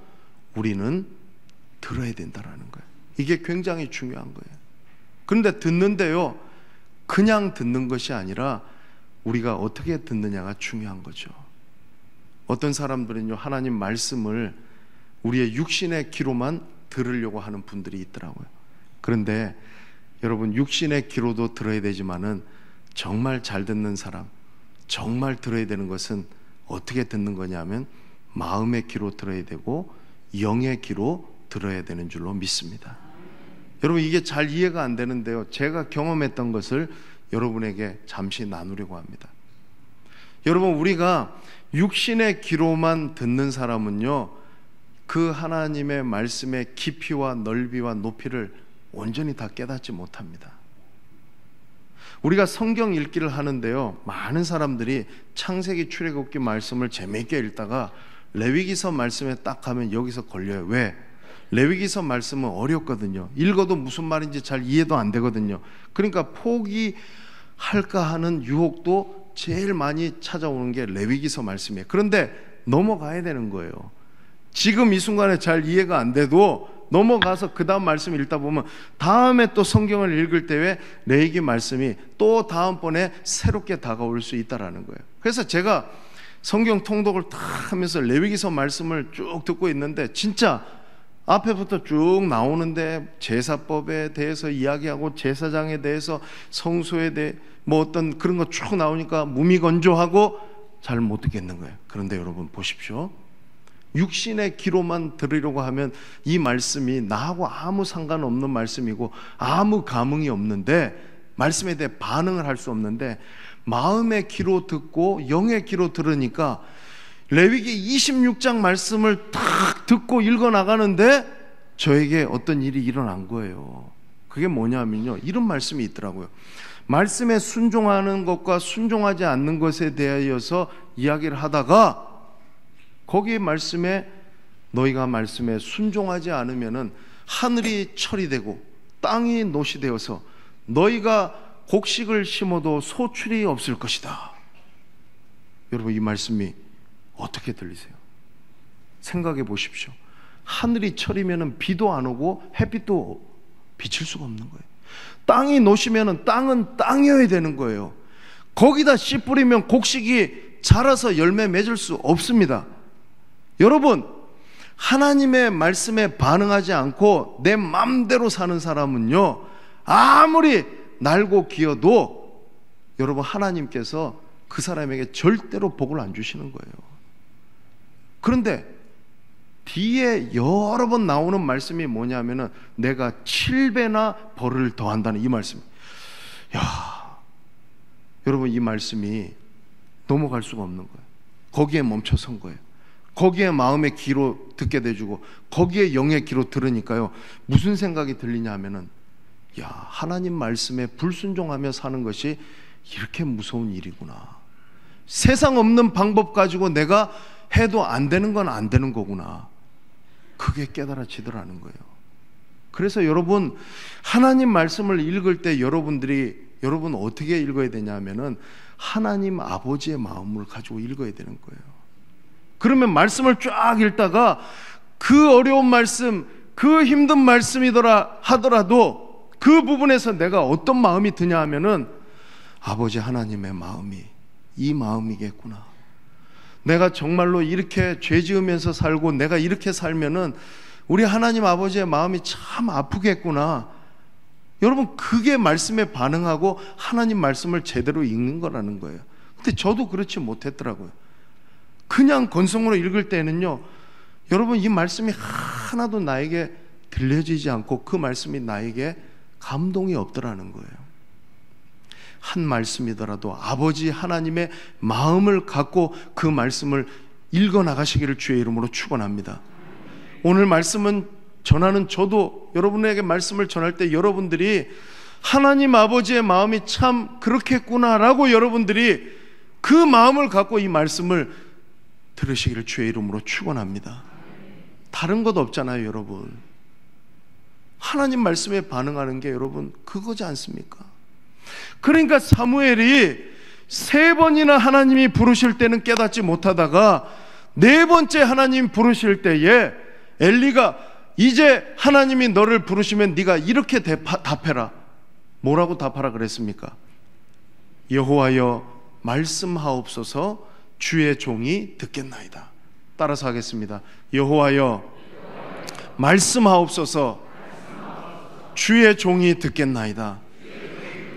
우리는 들어야 된다라는 거예요. 이게 굉장히 중요한 거예요. 그런데 듣는데요, 그냥 듣는 것이 아니라 우리가 어떻게 듣느냐가 중요한 거죠. 어떤 사람들은요, 하나님 말씀을 우리의 육신의 귀로만 들으려고 하는 분들이 있더라고요. 그런데 여러분, 육신의 귀로도 들어야 되지만은 정말 잘 듣는 사람, 정말 들어야 되는 것은 어떻게 듣는 거냐면 마음의 귀로 들어야 되고 영의 귀로 들어야 되는 줄로 믿습니다. 여러분, 이게 잘 이해가 안 되는데요, 제가 경험했던 것을 여러분에게 잠시 나누려고 합니다. 여러분, 우리가 육신의 귀로만 듣는 사람은요, 그 하나님의 말씀의 깊이와 넓이와 높이를 온전히 다 깨닫지 못합니다. 우리가 성경 읽기를 하는데요, 많은 사람들이 창세기, 출애굽기 말씀을 재미있게 읽다가 레위기서 말씀에 딱 가면 여기서 걸려요. 왜? 레위기서 말씀은 어렵거든요. 읽어도 무슨 말인지 잘 이해도 안 되거든요. 그러니까 포기할까 하는 유혹도 제일 많이 찾아오는 게 레위기서 말씀이에요. 그런데 넘어가야 되는 거예요. 지금 이 순간에 잘 이해가 안 돼도 넘어가서 그 다음 말씀 읽다 보면 다음에 또 성경을 읽을 때에 레위기 말씀이 또 다음번에 새롭게 다가올 수 있다라는 거예요. 그래서 제가 성경 통독을 다 하면서 레위기서 말씀을 쭉 듣고 있는데 진짜 앞에부터 쭉 나오는데 제사법에 대해서 이야기하고 제사장에 대해서 성소에 대해 뭐 어떤 그런 거 쭉 나오니까 무미건조하고 잘 못 듣겠는 거예요. 그런데 여러분 보십시오. 육신의 귀로만 들으려고 하면 이 말씀이 나하고 아무 상관없는 말씀이고 아무 감흥이 없는데, 말씀에 대해 반응을 할 수 없는데, 마음의 귀로 듣고 영의 귀로 들으니까 레위기 26장 말씀을 딱 듣고 읽어 나가는데 저에게 어떤 일이 일어난 거예요. 그게 뭐냐면요, 이런 말씀이 있더라고요. 말씀에 순종하는 것과 순종하지 않는 것에 대하여서 이야기를 하다가 거기에 말씀에 너희가 말씀에 순종하지 않으면은 하늘이 철이 되고 땅이 노시 되어서 너희가 곡식을 심어도 소출이 없을 것이다. 여러분, 이 말씀이 어떻게 들리세요? 생각해 보십시오. 하늘이 철이면은 비도 안 오고 햇빛도 비칠 수가 없는 거예요. 땅이 노시면은 땅은 땅이어야 되는 거예요. 거기다 씨 뿌리면 곡식이 자라서 열매 맺을 수 없습니다. 여러분, 하나님의 말씀에 반응하지 않고 내 맘대로 사는 사람은요, 아무리 날고 기어도 여러분 하나님께서 그 사람에게 절대로 복을 안 주시는 거예요. 그런데 뒤에 여러 번 나오는 말씀이 뭐냐면은 내가 7배나 벌을 더한다는 이 말씀. 야, 여러분, 이 말씀이 넘어갈 수가 없는 거예요. 거기에 멈춰선 거예요. 거기에 마음의 귀로 듣게 돼주고 거기에 영의 귀로 들으니까요, 무슨 생각이 들리냐 하면은, 야, 하나님 말씀에 불순종하며 사는 것이 이렇게 무서운 일이구나. 세상 없는 방법 가지고 내가 해도 안 되는 건 안 되는 거구나. 그게 깨달아지더라는 거예요. 그래서 여러분, 하나님 말씀을 읽을 때 여러분 어떻게 읽어야 되냐면은 하나님 아버지의 마음을 가지고 읽어야 되는 거예요. 그러면 말씀을 쫙 읽다가 그 어려운 말씀, 그 힘든 말씀이더라 하더라도 그 부분에서 내가 어떤 마음이 드냐 하면은 아버지 하나님의 마음이 이 마음이겠구나. 내가 정말로 이렇게 죄 지으면서 살고 내가 이렇게 살면은 우리 하나님 아버지의 마음이 참 아프겠구나. 여러분, 그게 말씀에 반응하고 하나님 말씀을 제대로 읽는 거라는 거예요. 근데 저도 그렇지 못했더라고요. 그냥 건성으로 읽을 때는요, 여러분, 이 말씀이 하나도 나에게 들려지지 않고 그 말씀이 나에게 감동이 없더라는 거예요. 한 말씀이더라도 아버지 하나님의 마음을 갖고 그 말씀을 읽어 나가시기를 주의 이름으로 축원합니다. 오늘 말씀은 전하는 저도 여러분에게 말씀을 전할 때 여러분들이 하나님 아버지의 마음이 참 그렇겠구나라고 여러분들이 그 마음을 갖고 이 말씀을 들으시기를 주의 이름으로 축원합니다. 다른 것 없잖아요, 여러분. 하나님 말씀에 반응하는 게 여러분 그거지 않습니까? 그러니까 사무엘이 3번이나 하나님이 부르실 때는 깨닫지 못하다가 4번째 하나님 부르실 때에 엘리가 이제 하나님이 너를 부르시면 네가 이렇게 답해라. 뭐라고 답하라 그랬습니까? 여호와여 말씀하옵소서, 주의 종이 듣겠나이다. 따라서 하겠습니다. 여호와여 말씀하옵소서, 주의 종이 듣겠나이다.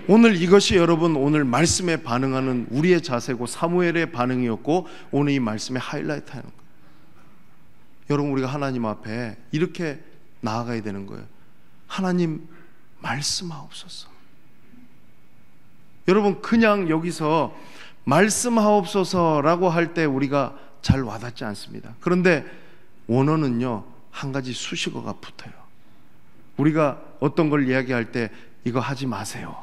오늘 이것이 여러분 오늘 말씀에 반응하는 우리의 자세고 사무엘의 반응이었고 오늘 이 말씀의 하이라이트 하는 거예요. 여러분 우리가 하나님 앞에 이렇게 나아가야 되는 거예요. 하나님 말씀하옵소서. 여러분 그냥 여기서 말씀하옵소서라고 할 때 우리가 잘 와닿지 않습니다. 그런데 원어는요 한 가지 수식어가 붙어요. 우리가 어떤 걸 이야기할 때 이거 하지 마세요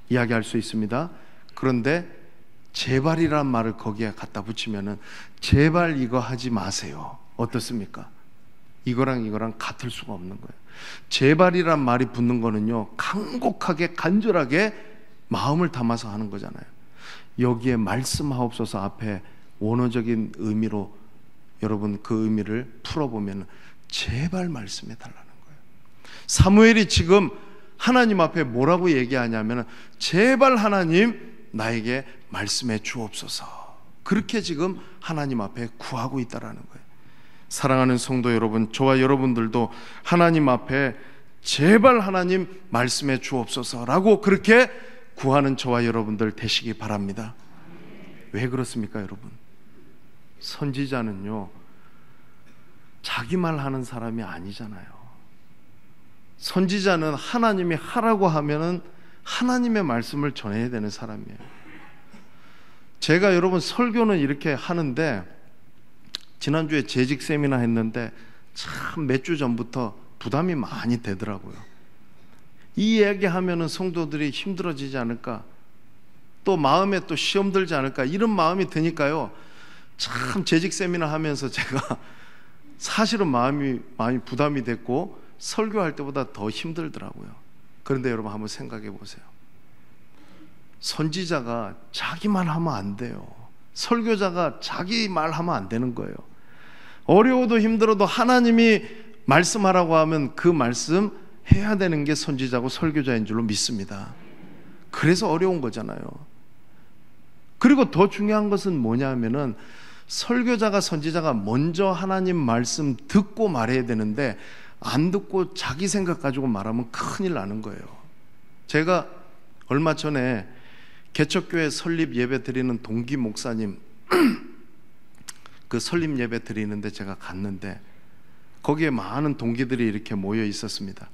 이야기할 수 있습니다. 그런데 제발이란 말을 거기에 갖다 붙이면은 제발 이거 하지 마세요 어떻습니까? 이거랑 같을 수가 없는 거예요. 제발이란 말이 붙는 거는요 간곡하게 간절하게 마음을 담아서 하는 거잖아요. 여기에 말씀하옵소서 앞에 원어적인 의미로 여러분 그 의미를 풀어보면 제발 말씀해 달라는 거예요. 사무엘이 지금 하나님 앞에 뭐라고 얘기하냐면 제발 하나님 나에게 말씀해 주옵소서 그렇게 지금 하나님 앞에 구하고 있다라는 거예요. 사랑하는 성도 여러분, 저와 여러분들도 하나님 앞에 제발 하나님 말씀해 주옵소서라고 그렇게 구하는 저와 여러분들 되시기 바랍니다. 왜 그렇습니까 여러분? 선지자는요 자기 말 하는 사람이 아니잖아요. 선지자는 하나님이 하라고 하면은 하나님의 말씀을 전해야 되는 사람이에요. 제가 여러분 설교는 이렇게 하는데 지난주에 재직 세미나 했는데 참 몇 주 전부터 부담이 많이 되더라고요. 이 이야기 하면은 성도들이 힘들어지지 않을까, 또 마음에 또 시험 들지 않을까 이런 마음이 드니까요 참 재직 세미나 하면서 제가 사실은 마음이 부담이 됐고 설교할 때보다 더 힘들더라고요. 그런데 여러분 한번 생각해 보세요. 선지자가 자기 말 하면 안 돼요. 설교자가 자기 말 하면 안 되는 거예요. 어려워도 힘들어도 하나님이 말씀하라고 하면 그 말씀 해야 되는 게 선지자고 설교자인 줄로 믿습니다. 그래서 어려운 거잖아요. 그리고 더 중요한 것은 뭐냐 하면은 설교자가 선지자가 먼저 하나님 말씀 듣고 말해야 되는데 안 듣고 자기 생각 가지고 말하면 큰일 나는 거예요. 제가 얼마 전에 개척교회 설립 예배 드리는 동기 목사님 그 설립 예배 드리는데 제가 갔는데 거기에 많은 동기들이 이렇게 모여 있었습니다.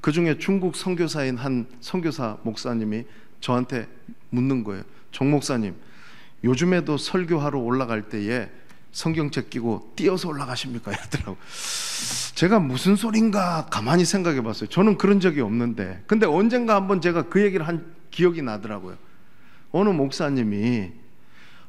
그 중에 중국 선교사인 한 선교사 목사님이 저한테 묻는 거예요. 정 목사님, 요즘에도 설교하러 올라갈 때에 성경책 끼고 뛰어서 올라가십니까? 이러더라고요. 제가 무슨 소린가 가만히 생각해 봤어요. 저는 그런 적이 없는데. 근데 언젠가 한번 제가 그 얘기를 한 기억이 나더라고요. 어느 목사님이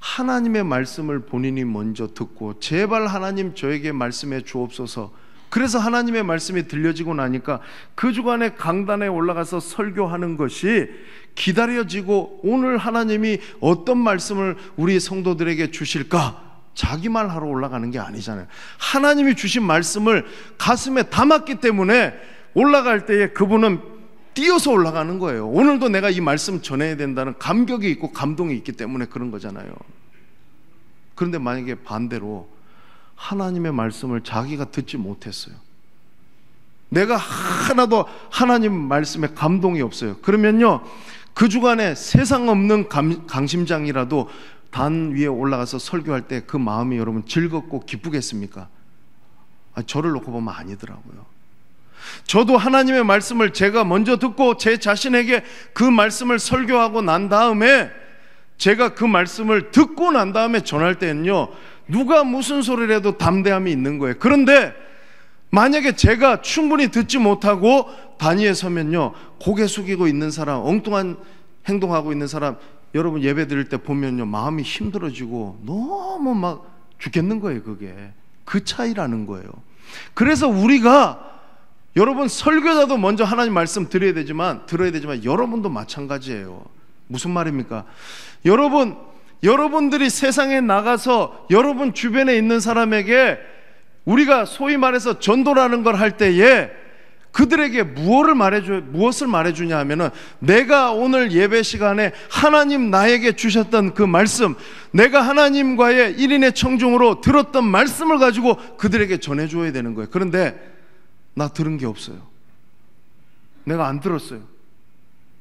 하나님의 말씀을 본인이 먼저 듣고 제발 하나님 저에게 말씀해 주옵소서. 그래서 하나님의 말씀이 들려지고 나니까 그 주간에 강단에 올라가서 설교하는 것이 기다려지고 오늘 하나님이 어떤 말씀을 우리 성도들에게 주실까? 자기 말 하러 올라가는 게 아니잖아요. 하나님이 주신 말씀을 가슴에 담았기 때문에 올라갈 때에 그분은 뛰어서 올라가는 거예요. 오늘도 내가 이 말씀 전해야 된다는 감격이 있고 감동이 있기 때문에 그런 거잖아요. 그런데 만약에 반대로 하나님의 말씀을 자기가 듣지 못했어요. 내가 하나도 하나님 말씀에 감동이 없어요. 그러면요 그 주간에 세상 없는 강심장이라도 단 위에 올라가서 설교할 때 그 마음이 여러분 즐겁고 기쁘겠습니까? 저를 놓고 보면 아니더라고요. 저도 하나님의 말씀을 제가 먼저 듣고 제 자신에게 그 말씀을 설교하고 난 다음에 제가 그 말씀을 듣고 난 다음에 전할 때는요 누가 무슨 소리를 해도 담대함이 있는 거예요. 그런데 만약에 제가 충분히 듣지 못하고 단위에 서면요 고개 숙이고 있는 사람, 엉뚱한 행동하고 있는 사람 여러분 예배 드릴 때 보면요 마음이 힘들어지고 너무 막 죽겠는 거예요. 그게 그 차이라는 거예요. 그래서 우리가 여러분 설교자도 먼저 하나님 말씀 들어야 되지만 여러분도 마찬가지예요. 무슨 말입니까? 여러분들이 세상에 나가서 여러분 주변에 있는 사람에게 우리가 소위 말해서 전도라는 걸 할 때에 그들에게 무엇을 말해주냐 하면은 내가 오늘 예배 시간에 하나님 나에게 주셨던 그 말씀, 내가 하나님과의 1인의 청중으로 들었던 말씀을 가지고 그들에게 전해줘야 되는 거예요. 그런데 나 들은 게 없어요. 내가 안 들었어요.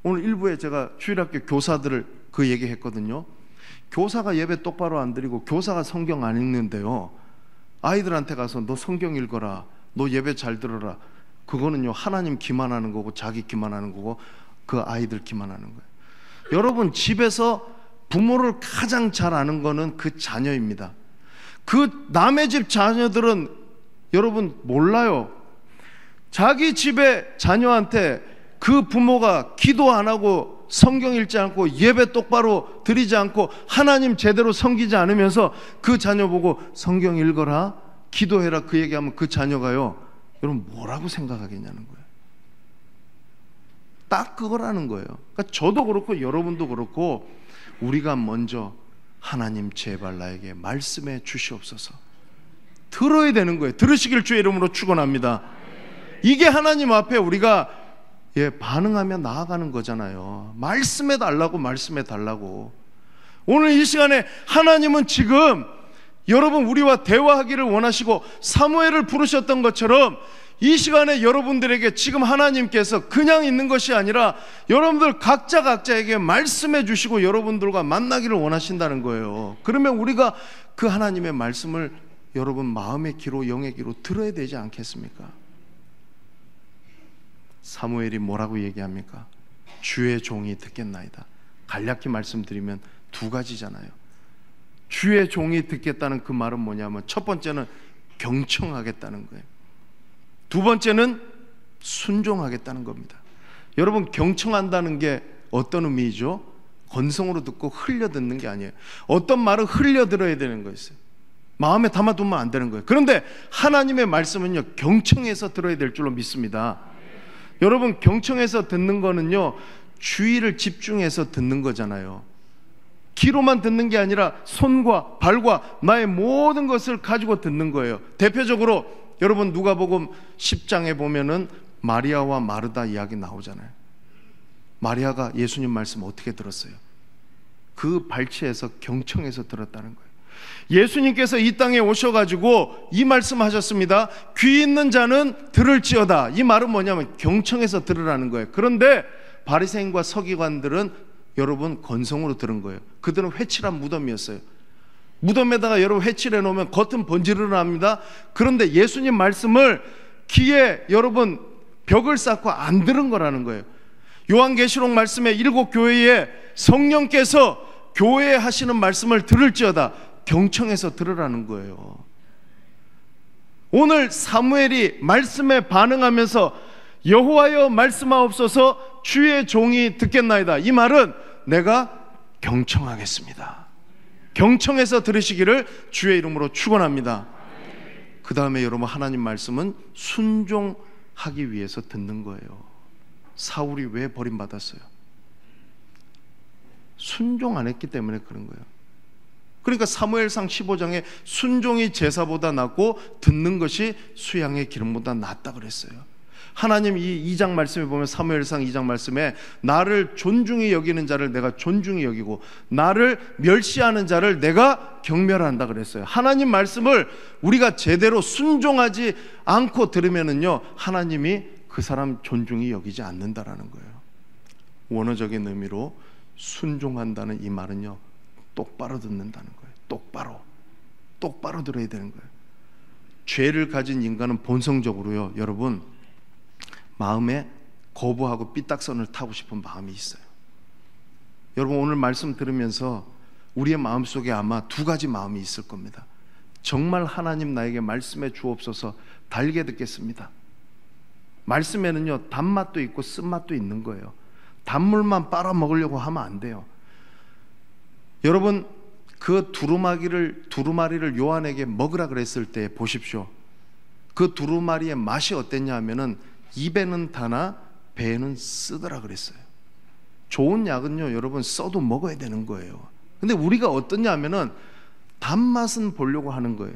오늘 일부에 제가 주일학교 교사들을 그 얘기했거든요. 교사가 예배 똑바로 안 드리고 교사가 성경 안 읽는데요, 아이들한테 가서 너 성경 읽어라, 너 예배 잘 들어라, 그거는요 하나님 기만하는 거고 자기 기만하는 거고 그 아이들 기만하는 거예요. 여러분, 집에서 부모를 가장 잘 아는 거는 그 자녀입니다. 그 남의 집 자녀들은 여러분 몰라요. 자기 집의 자녀한테 그 부모가 기도 안 하고 성경 읽지 않고 예배 똑바로 드리지 않고 하나님 제대로 섬기지 않으면서 그 자녀 보고 성경 읽어라, 기도해라, 그 얘기하면 그 자녀가요, 여러분 뭐라고 생각하겠냐는 거예요. 딱 그거라는 거예요. 그러니까 저도 그렇고 여러분도 그렇고 우리가 먼저 하나님 제발 나에게 말씀해 주시옵소서 들어야 되는 거예요. 들으시길 주의 이름으로 축원합니다. 이게 하나님 앞에 우리가 반응하며 나아가는 거잖아요. 말씀해 달라고, 말씀해 달라고. 오늘 이 시간에 하나님은 지금 여러분 우리와 대화하기를 원하시고 사무엘을 부르셨던 것처럼 이 시간에 여러분들에게 지금 하나님께서 그냥 있는 것이 아니라 여러분들 각자에게 말씀해 주시고 여러분들과 만나기를 원하신다는 거예요. 그러면 우리가 그 하나님의 말씀을 여러분 마음의 귀로 영의 귀로 들어야 되지 않겠습니까? 사무엘이 뭐라고 얘기합니까? 주의 종이 듣겠나이다. 간략히 말씀드리면 두 가지잖아요. 주의 종이 듣겠다는 그 말은 뭐냐면 첫 번째는 경청하겠다는 거예요. 두 번째는 순종하겠다는 겁니다. 여러분, 경청한다는 게 어떤 의미죠? 건성으로 듣고 흘려 듣는 게 아니에요. 어떤 말은 흘려 들어야 되는 거였어요. 마음에 담아두면 안 되는 거예요. 그런데 하나님의 말씀은요 경청해서 들어야 될 줄로 믿습니다. 여러분, 경청해서 듣는 거는요 주의를 집중해서 듣는 거잖아요. 귀로만 듣는 게 아니라 손과 발과 나의 모든 것을 가지고 듣는 거예요. 대표적으로 여러분 누가복음 10장에 보면은 마리아와 마르다 이야기 나오잖아요. 마리아가 예수님 말씀 어떻게 들었어요? 그 발치에서 경청해서 들었다는 거예요. 예수님께서 이 땅에 오셔가지고 이 말씀하셨습니다. 귀 있는 자는 들을지어다. 이 말은 뭐냐면 경청해서 들으라는 거예요. 그런데 바리새인과 서기관들은 여러분 건성으로 들은 거예요. 그들은 회칠한 무덤이었어요. 무덤에다가 여러분 회칠해 놓으면 겉은 번지르르합니다. 그런데 예수님 말씀을 귀에 여러분 벽을 쌓고 안 들은 거라는 거예요. 요한계시록 말씀에 7 교회에 성령께서 교회에 하시는 말씀을 들을지어다. 경청해서 들으라는 거예요. 오늘 사무엘이 말씀에 반응하면서 여호와여 말씀하옵소서 주의 종이 듣겠나이다. 이 말은 내가 경청하겠습니다. 경청해서 들으시기를 주의 이름으로 축원합니다. 그 다음에 여러분 하나님 말씀은 순종하기 위해서 듣는 거예요. 사울이 왜 버림받았어요? 순종 안 했기 때문에 그런 거예요. 그러니까 사무엘상 15장에 순종이 제사보다 낫고 듣는 것이 수양의 기름보다 낫다 그랬어요. 하나님 이 2장 말씀에 보면 사무엘상 2장 말씀에 나를 존중히 여기는 자를 내가 존중히 여기고 나를 멸시하는 자를 내가 경멸한다 그랬어요. 하나님 말씀을 우리가 제대로 순종하지 않고 들으면은요 하나님이 그 사람 존중히 여기지 않는다라는 거예요. 원어적인 의미로 순종한다는 이 말은요 똑바로 듣는다는 거예요. 똑바로 들어야 되는 거예요. 죄를 가진 인간은 본성적으로요 여러분 마음에 거부하고 삐딱선을 타고 싶은 마음이 있어요. 여러분 오늘 말씀 들으면서 우리의 마음속에 아마 두 가지 마음이 있을 겁니다. 정말 하나님 나에게 말씀해 주옵소서, 달게 듣겠습니다. 말씀에는요 단맛도 있고 쓴맛도 있는 거예요. 단물만 빨아먹으려고 하면 안 돼요. 여러분 그 두루마리를 요한에게 먹으라 그랬을 때 보십시오. 그 두루마리의 맛이 어땠냐 하면은 입에는 다나 배에는 쓰더라 그랬어요. 좋은 약은요 여러분 써도 먹어야 되는 거예요. 근데 우리가 어떠냐 하면은 단맛은 보려고 하는 거예요.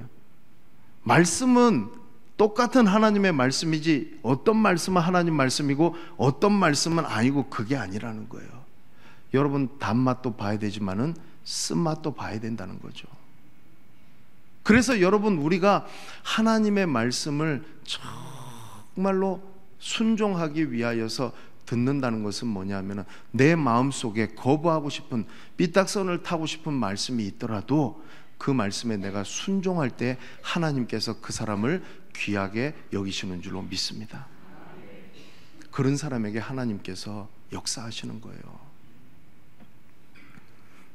말씀은 똑같은 하나님의 말씀이지 어떤 말씀은 하나님 말씀이고 어떤 말씀은 아니고 그게 아니라는 거예요. 여러분 단맛도 봐야 되지만은 쓴맛도 봐야 된다는 거죠. 그래서 여러분 우리가 하나님의 말씀을 정말로 순종하기 위하여서 듣는다는 것은 뭐냐면 내 마음속에 거부하고 싶은 삐딱선을 타고 싶은 말씀이 있더라도 그 말씀에 내가 순종할 때 하나님께서 그 사람을 귀하게 여기시는 줄로 믿습니다. 그런 사람에게 하나님께서 역사하시는 거예요.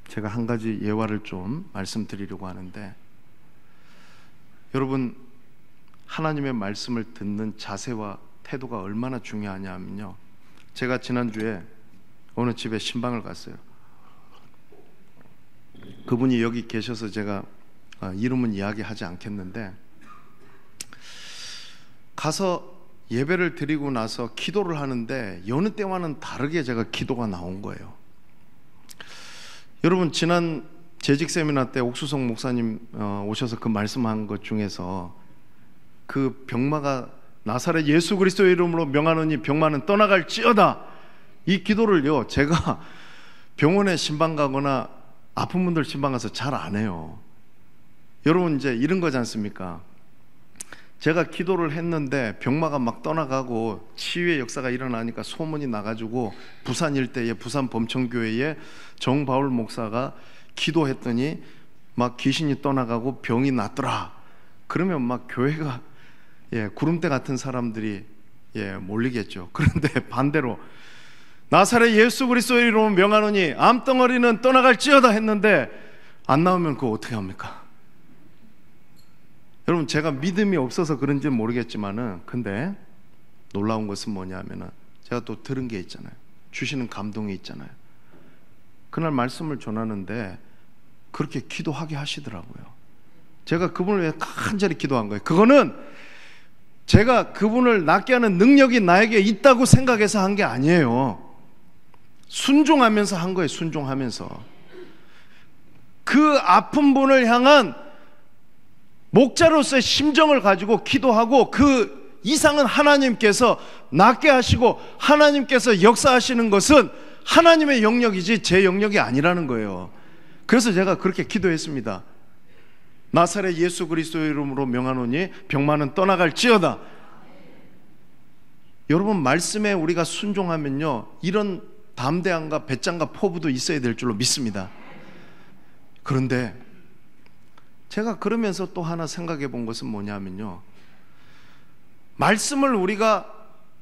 제가 한 가지 예화를 좀 말씀드리려고 하는데, 여러분, 하나님의 말씀을 듣는 자세와 태도가 얼마나 중요하냐면요, 제가 지난주에 어느 집에 신방을 갔어요. 그분이 여기 계셔서 제가 이름은 이야기하지 않겠는데, 가서 예배를 드리고 나서 기도를 하는데 여느 때와는 다르게 제가 기도가 나온 거예요. 여러분, 지난 재직 세미나 때 옥수성 목사님 오셔서 그 말씀한 것 중에서 그 병마가 나사렛 예수 그리스도의 이름으로 명하노니 병마는 떠나갈지어다, 이 기도를요 제가 병원에 신방 가거나 아픈 분들 신방 가서 잘 안 해요. 여러분, 이제 이런 거지 않습니까? 제가 기도를 했는데 병마가 막 떠나가고 치유의 역사가 일어나니까 소문이 나가지고 부산 일대에 부산 범천교회에 정바울 목사가 기도했더니 막 귀신이 떠나가고 병이 낫더라. 그러면 막 교회가 구름대 같은 사람들이 몰리겠죠. 그런데 반대로 나사렛 예수 그리스도의 이름으로 명하노니 암덩어리는 떠나갈지어다 했는데 안 나오면 그거 어떻게 합니까? 여러분, 제가 믿음이 없어서 그런지는 모르겠지만은, 근데 놀라운 것은 뭐냐면은 제가 또 들은 게 있잖아요. 주시는 감동이 있잖아요. 그날 말씀을 전하는데 그렇게 기도하게 하시더라고요. 제가 그분을 위해 간절히 기도한 거예요. 그거는 제가 그분을 낫게 하는 능력이 나에게 있다고 생각해서 한 게 아니에요. 순종하면서 한 거예요. 순종하면서 그 아픈 분을 향한 목자로서의 심정을 가지고 기도하고, 그 이상은 하나님께서 낫게 하시고 하나님께서 역사하시는 것은 하나님의 영역이지 제 영역이 아니라는 거예요. 그래서 제가 그렇게 기도했습니다. 나사렛 예수 그리스도의 이름으로 명하노니 병마는 떠나갈지어다. 여러분, 말씀에 우리가 순종하면요 이런 담대함과 배짱과 포부도 있어야 될 줄로 믿습니다. 그런데 제가 그러면서 또 하나 생각해 본 것은 뭐냐면요, 말씀을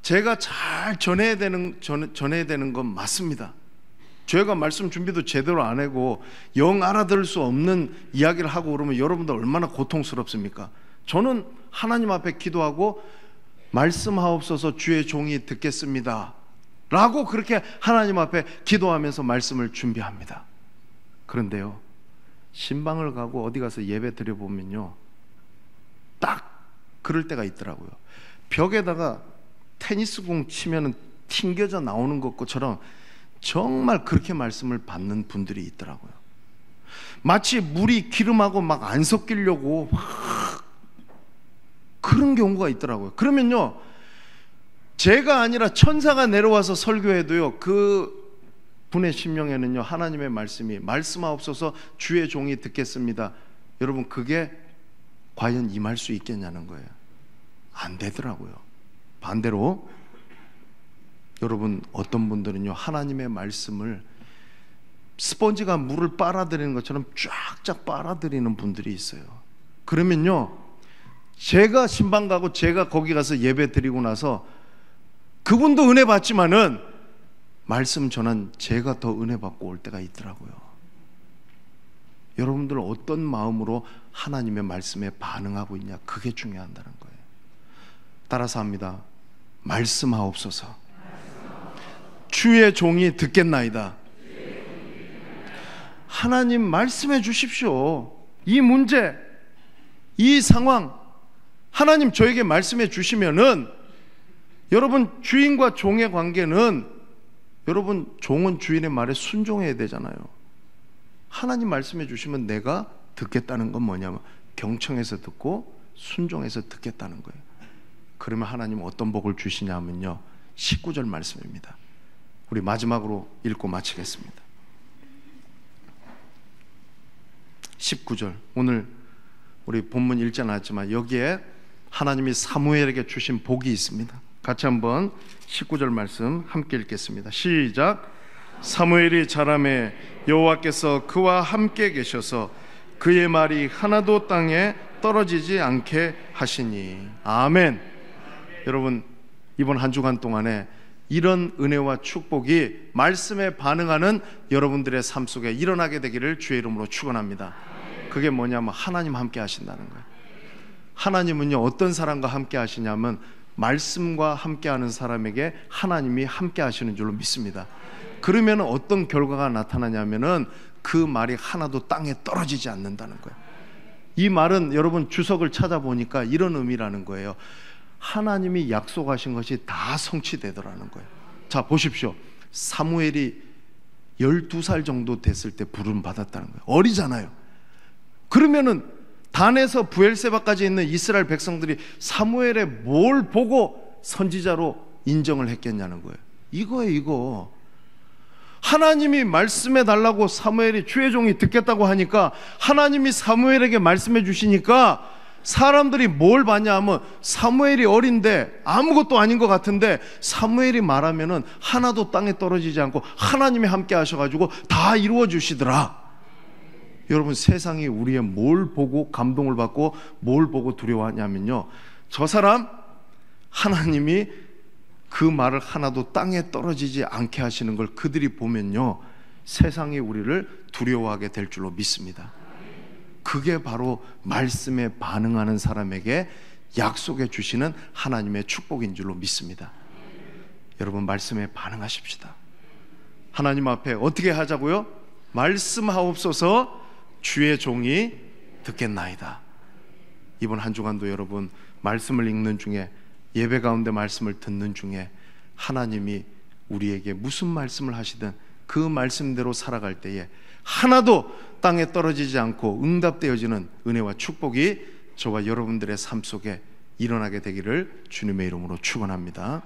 제가 잘 전해야 되는 건 맞습니다. 제가 말씀 준비도 제대로 안 하고 영 알아들을 수 없는 이야기를 하고 그러면 여러분들 얼마나 고통스럽습니까? 저는 하나님 앞에 기도하고 말씀하옵소서 주의 종이 듣겠습니다 라고 그렇게 하나님 앞에 기도하면서 말씀을 준비합니다. 그런데요, 신방을 가고 어디 가서 예배 드려보면요 딱 그럴 때가 있더라고요. 벽에다가 테니스공 치면 튕겨져 나오는 것처럼 정말 그렇게 말씀을 받는 분들이 있더라고요. 마치 물이 기름하고 막 안 섞이려고 그런 경우가 있더라고요. 그러면요, 제가 아니라 천사가 내려와서 설교해도요 그 분의 심령에는요 하나님의 말씀이 말씀하옵소서 주의 종이 듣겠습니다. 여러분, 그게 과연 임할 수 있겠냐는 거예요. 안 되더라고요. 반대로 여러분, 어떤 분들은요 하나님의 말씀을 스펀지가 물을 빨아들이는 것처럼 쫙쫙 빨아들이는 분들이 있어요. 그러면요, 제가 신방 가고 제가 거기 가서 예배 드리고 나서 그분도 은혜 받지만은 말씀 전한 제가 더 은혜 받고 올 때가 있더라고요. 여러분들 어떤 마음으로 하나님의 말씀에 반응하고 있냐, 그게 중요하다는 거예요. 따라서 합니다. 말씀하옵소서. 주의 종이 듣겠나이다. 하나님 말씀해 주십시오. 이 문제, 이 상황 하나님 저에게 말씀해 주시면은, 여러분, 주인과 종의 관계는, 여러분, 종은 주인의 말에 순종해야 되잖아요. 하나님 말씀해 주시면 내가 듣겠다는 건 뭐냐면 경청해서 듣고 순종해서 듣겠다는 거예요. 그러면 하나님 어떤 복을 주시냐면요, 19절 말씀입니다. 우리 마지막으로 읽고 마치겠습니다. 19절, 오늘 우리 본문 읽지 않았지만 여기에 하나님이 사무엘에게 주신 복이 있습니다. 같이 한번 19절 말씀 함께 읽겠습니다. 시작. 사무엘이 자라매 여호와께서 그와 함께 계셔서 그의 말이 하나도 땅에 떨어지지 않게 하시니. 아멘. 여러분, 이번 한 주간 동안에 이런 은혜와 축복이 말씀에 반응하는 여러분들의 삶 속에 일어나게 되기를 주의 이름으로 축원합니다. 그게 뭐냐면 하나님 함께 하신다는 거예요. 하나님은요, 어떤 사람과 함께 하시냐면 말씀과 함께 하는 사람에게 하나님이 함께 하시는 줄로 믿습니다. 그러면 어떤 결과가 나타나냐면은 그 말이 하나도 땅에 떨어지지 않는다는 거예요. 이 말은 여러분 주석을 찾아보니까 이런 의미라는 거예요. 하나님이 약속하신 것이 다 성취되더라는 거예요. 자, 보십시오. 사무엘이 12살 정도 됐을 때 부름 받았다는 거예요. 어리잖아요. 그러면은 단에서 부엘세바까지 있는 이스라엘 백성들이 사무엘의 뭘 보고 선지자로 인정을 했겠냐는 거예요. 이거예요, 이거. 하나님이 말씀해 달라고 사무엘이 주의 종이 듣겠다고 하니까 하나님이 사무엘에게 말씀해 주시니까 사람들이 뭘 봤냐 하면 사무엘이 어린데 아무것도 아닌 것 같은데 사무엘이 말하면은 하나도 땅에 떨어지지 않고 하나님이 함께 하셔가지고 다 이루어 주시더라. 여러분, 세상이 우리의 뭘 보고 감동을 받고 뭘 보고 두려워하냐면요, 저 사람 하나님이 그 말을 하나도 땅에 떨어지지 않게 하시는 걸 그들이 보면요, 세상이 우리를 두려워하게 될 줄로 믿습니다. 그게 바로 말씀에 반응하는 사람에게 약속해 주시는 하나님의 축복인 줄로 믿습니다. 여러분, 말씀에 반응하십시다. 하나님 앞에 어떻게 하자고요? 말씀하옵소서, 주의 종이 듣겠나이다. 이번 한 주간도 여러분 말씀을 읽는 중에, 예배 가운데 말씀을 듣는 중에 하나님이 우리에게 무슨 말씀을 하시든 그 말씀대로 살아갈 때에 하나도 땅에 떨어지지 않고 응답되어지는 은혜와 축복이 저와 여러분들의 삶 속에 일어나게 되기를 주님의 이름으로 축원합니다.